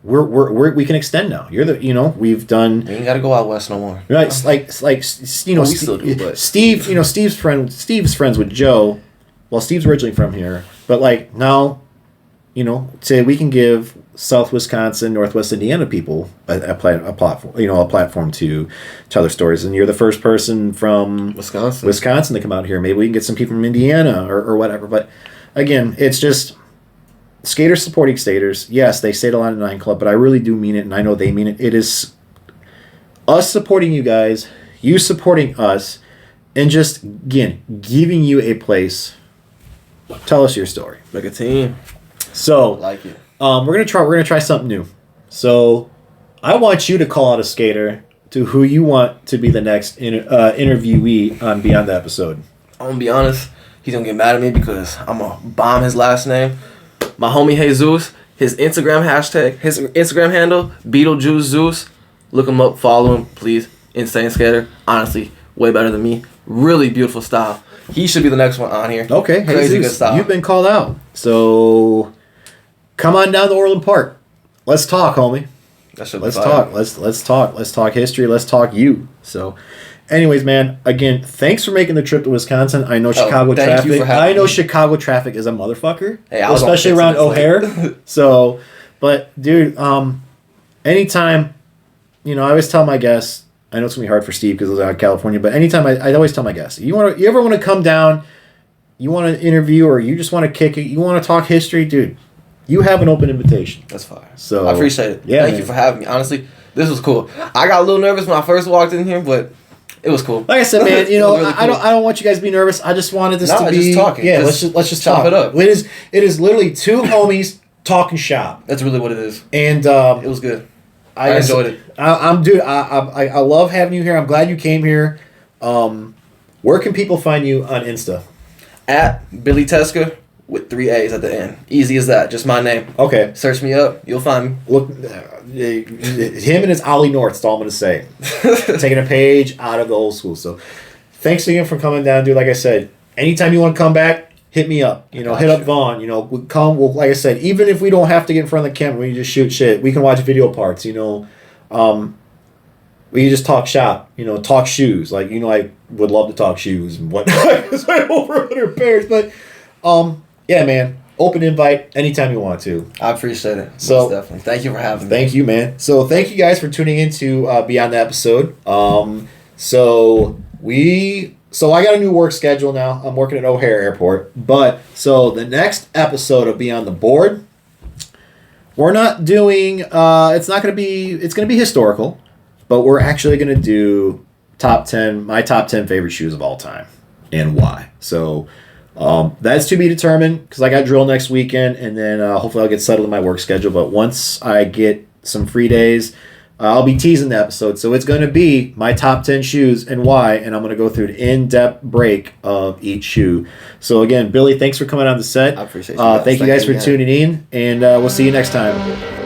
we can extend now. We've done. You ain't got to go out west no more. Right, we still do, but Steve, Steve's friends with Joe. Well, Steve's originally from here, but like now, say we can give South Wisconsin, Northwest Indiana people a platform, a platform to tell their stories. And you're the first person from Wisconsin to come out here. Maybe we can get some people from Indiana or whatever. But again, it's just skaters supporting skaters. Yes, they say it a lot in the 9 Club, but I really do mean it, and I know they mean it. It is us supporting you guys, you supporting us, and just, again, giving you a place. Tell us your story. Like a team. So, I like it. We're gonna try something new. So, I want you to call out a skater to who you want to be the next interviewee on Beyond the Episode. I'm gonna be honest. He's gonna get mad at me because I'm gonna bomb his last name. My homie Jesus, his Instagram handle, Beetlejuice Zeus. Look him up, follow him, please. Insane skater. Honestly, way better than me. Really beautiful style. He should be the next one on here. Okay, crazy Jesus, good style. You've been called out. So, come on down to Orland Park. Let's talk, homie. That should be Let's fire. talk. Let's talk. Let's talk history. Let's talk you. So, anyways, man. Again, thanks for making the trip to Wisconsin. I know Chicago thank traffic. you for having I know me. Chicago traffic is a motherfucker, Hey, I was especially on around 6 minutes O'Hare. So, but dude, anytime, I always tell my guests. I know it's gonna be hard for Steve because he's out of California, but anytime I always tell my guests, you ever want to come down, you want to interview, or you just want to kick it, you want to talk history, dude. You have an open invitation. That's fire. So I appreciate it. Yeah, Thank you for having me. Honestly, this was cool. I got a little nervous when I first walked in here, but it was cool. Like I said, man, Really I don't want you guys to be nervous. I just wanted this to be just talking. Yeah, let's just chop talk. it up. It is literally 2 homies talking shop. That's really what it is. And It was good. I enjoyed it. I love having you here. I'm glad you came here. Where can people find you on Insta? At Billy Teska with 3 A's at the end. Easy as that. Just my name. Okay. Search me up. You'll find me. Look, him and his Ollie North. That's all I'm gonna say. Taking a page out of the old school. So, thanks again for coming down, dude. Like I said, anytime you want to come back, hit me up. You know, hit up Vaughn. You know, we'll, like I said, even if we don't have to get in front of the camera, we can just shoot shit. We can watch video parts. You know, we can just talk shop. You know, talk shoes. Like, you know, I would love to talk shoes and whatnot. Because I have over 100 pairs. But, yeah, man. Open invite anytime you want to. I appreciate it. So most definitely. Thank you for having me. Thank you, man. So thank you guys for tuning into Beyond the Episode. So I got a new work schedule now. I'm working at O'Hare Airport. But so the next episode of Beyond the Board, we're not doing it's gonna be historical, but we're actually gonna do my top 10 favorite shoes of all time and why. So that's to be determined because I got drill next weekend, and then hopefully I'll get settled in my work schedule. But once I get some free days, I'll be teasing the episode. So it's going to be my top 10 shoes and why, and I'm going to go through an in-depth break of each shoe. So again, Billy, thanks for coming on the set. I appreciate you guys. Thank you guys for tuning in, and we'll see you next time.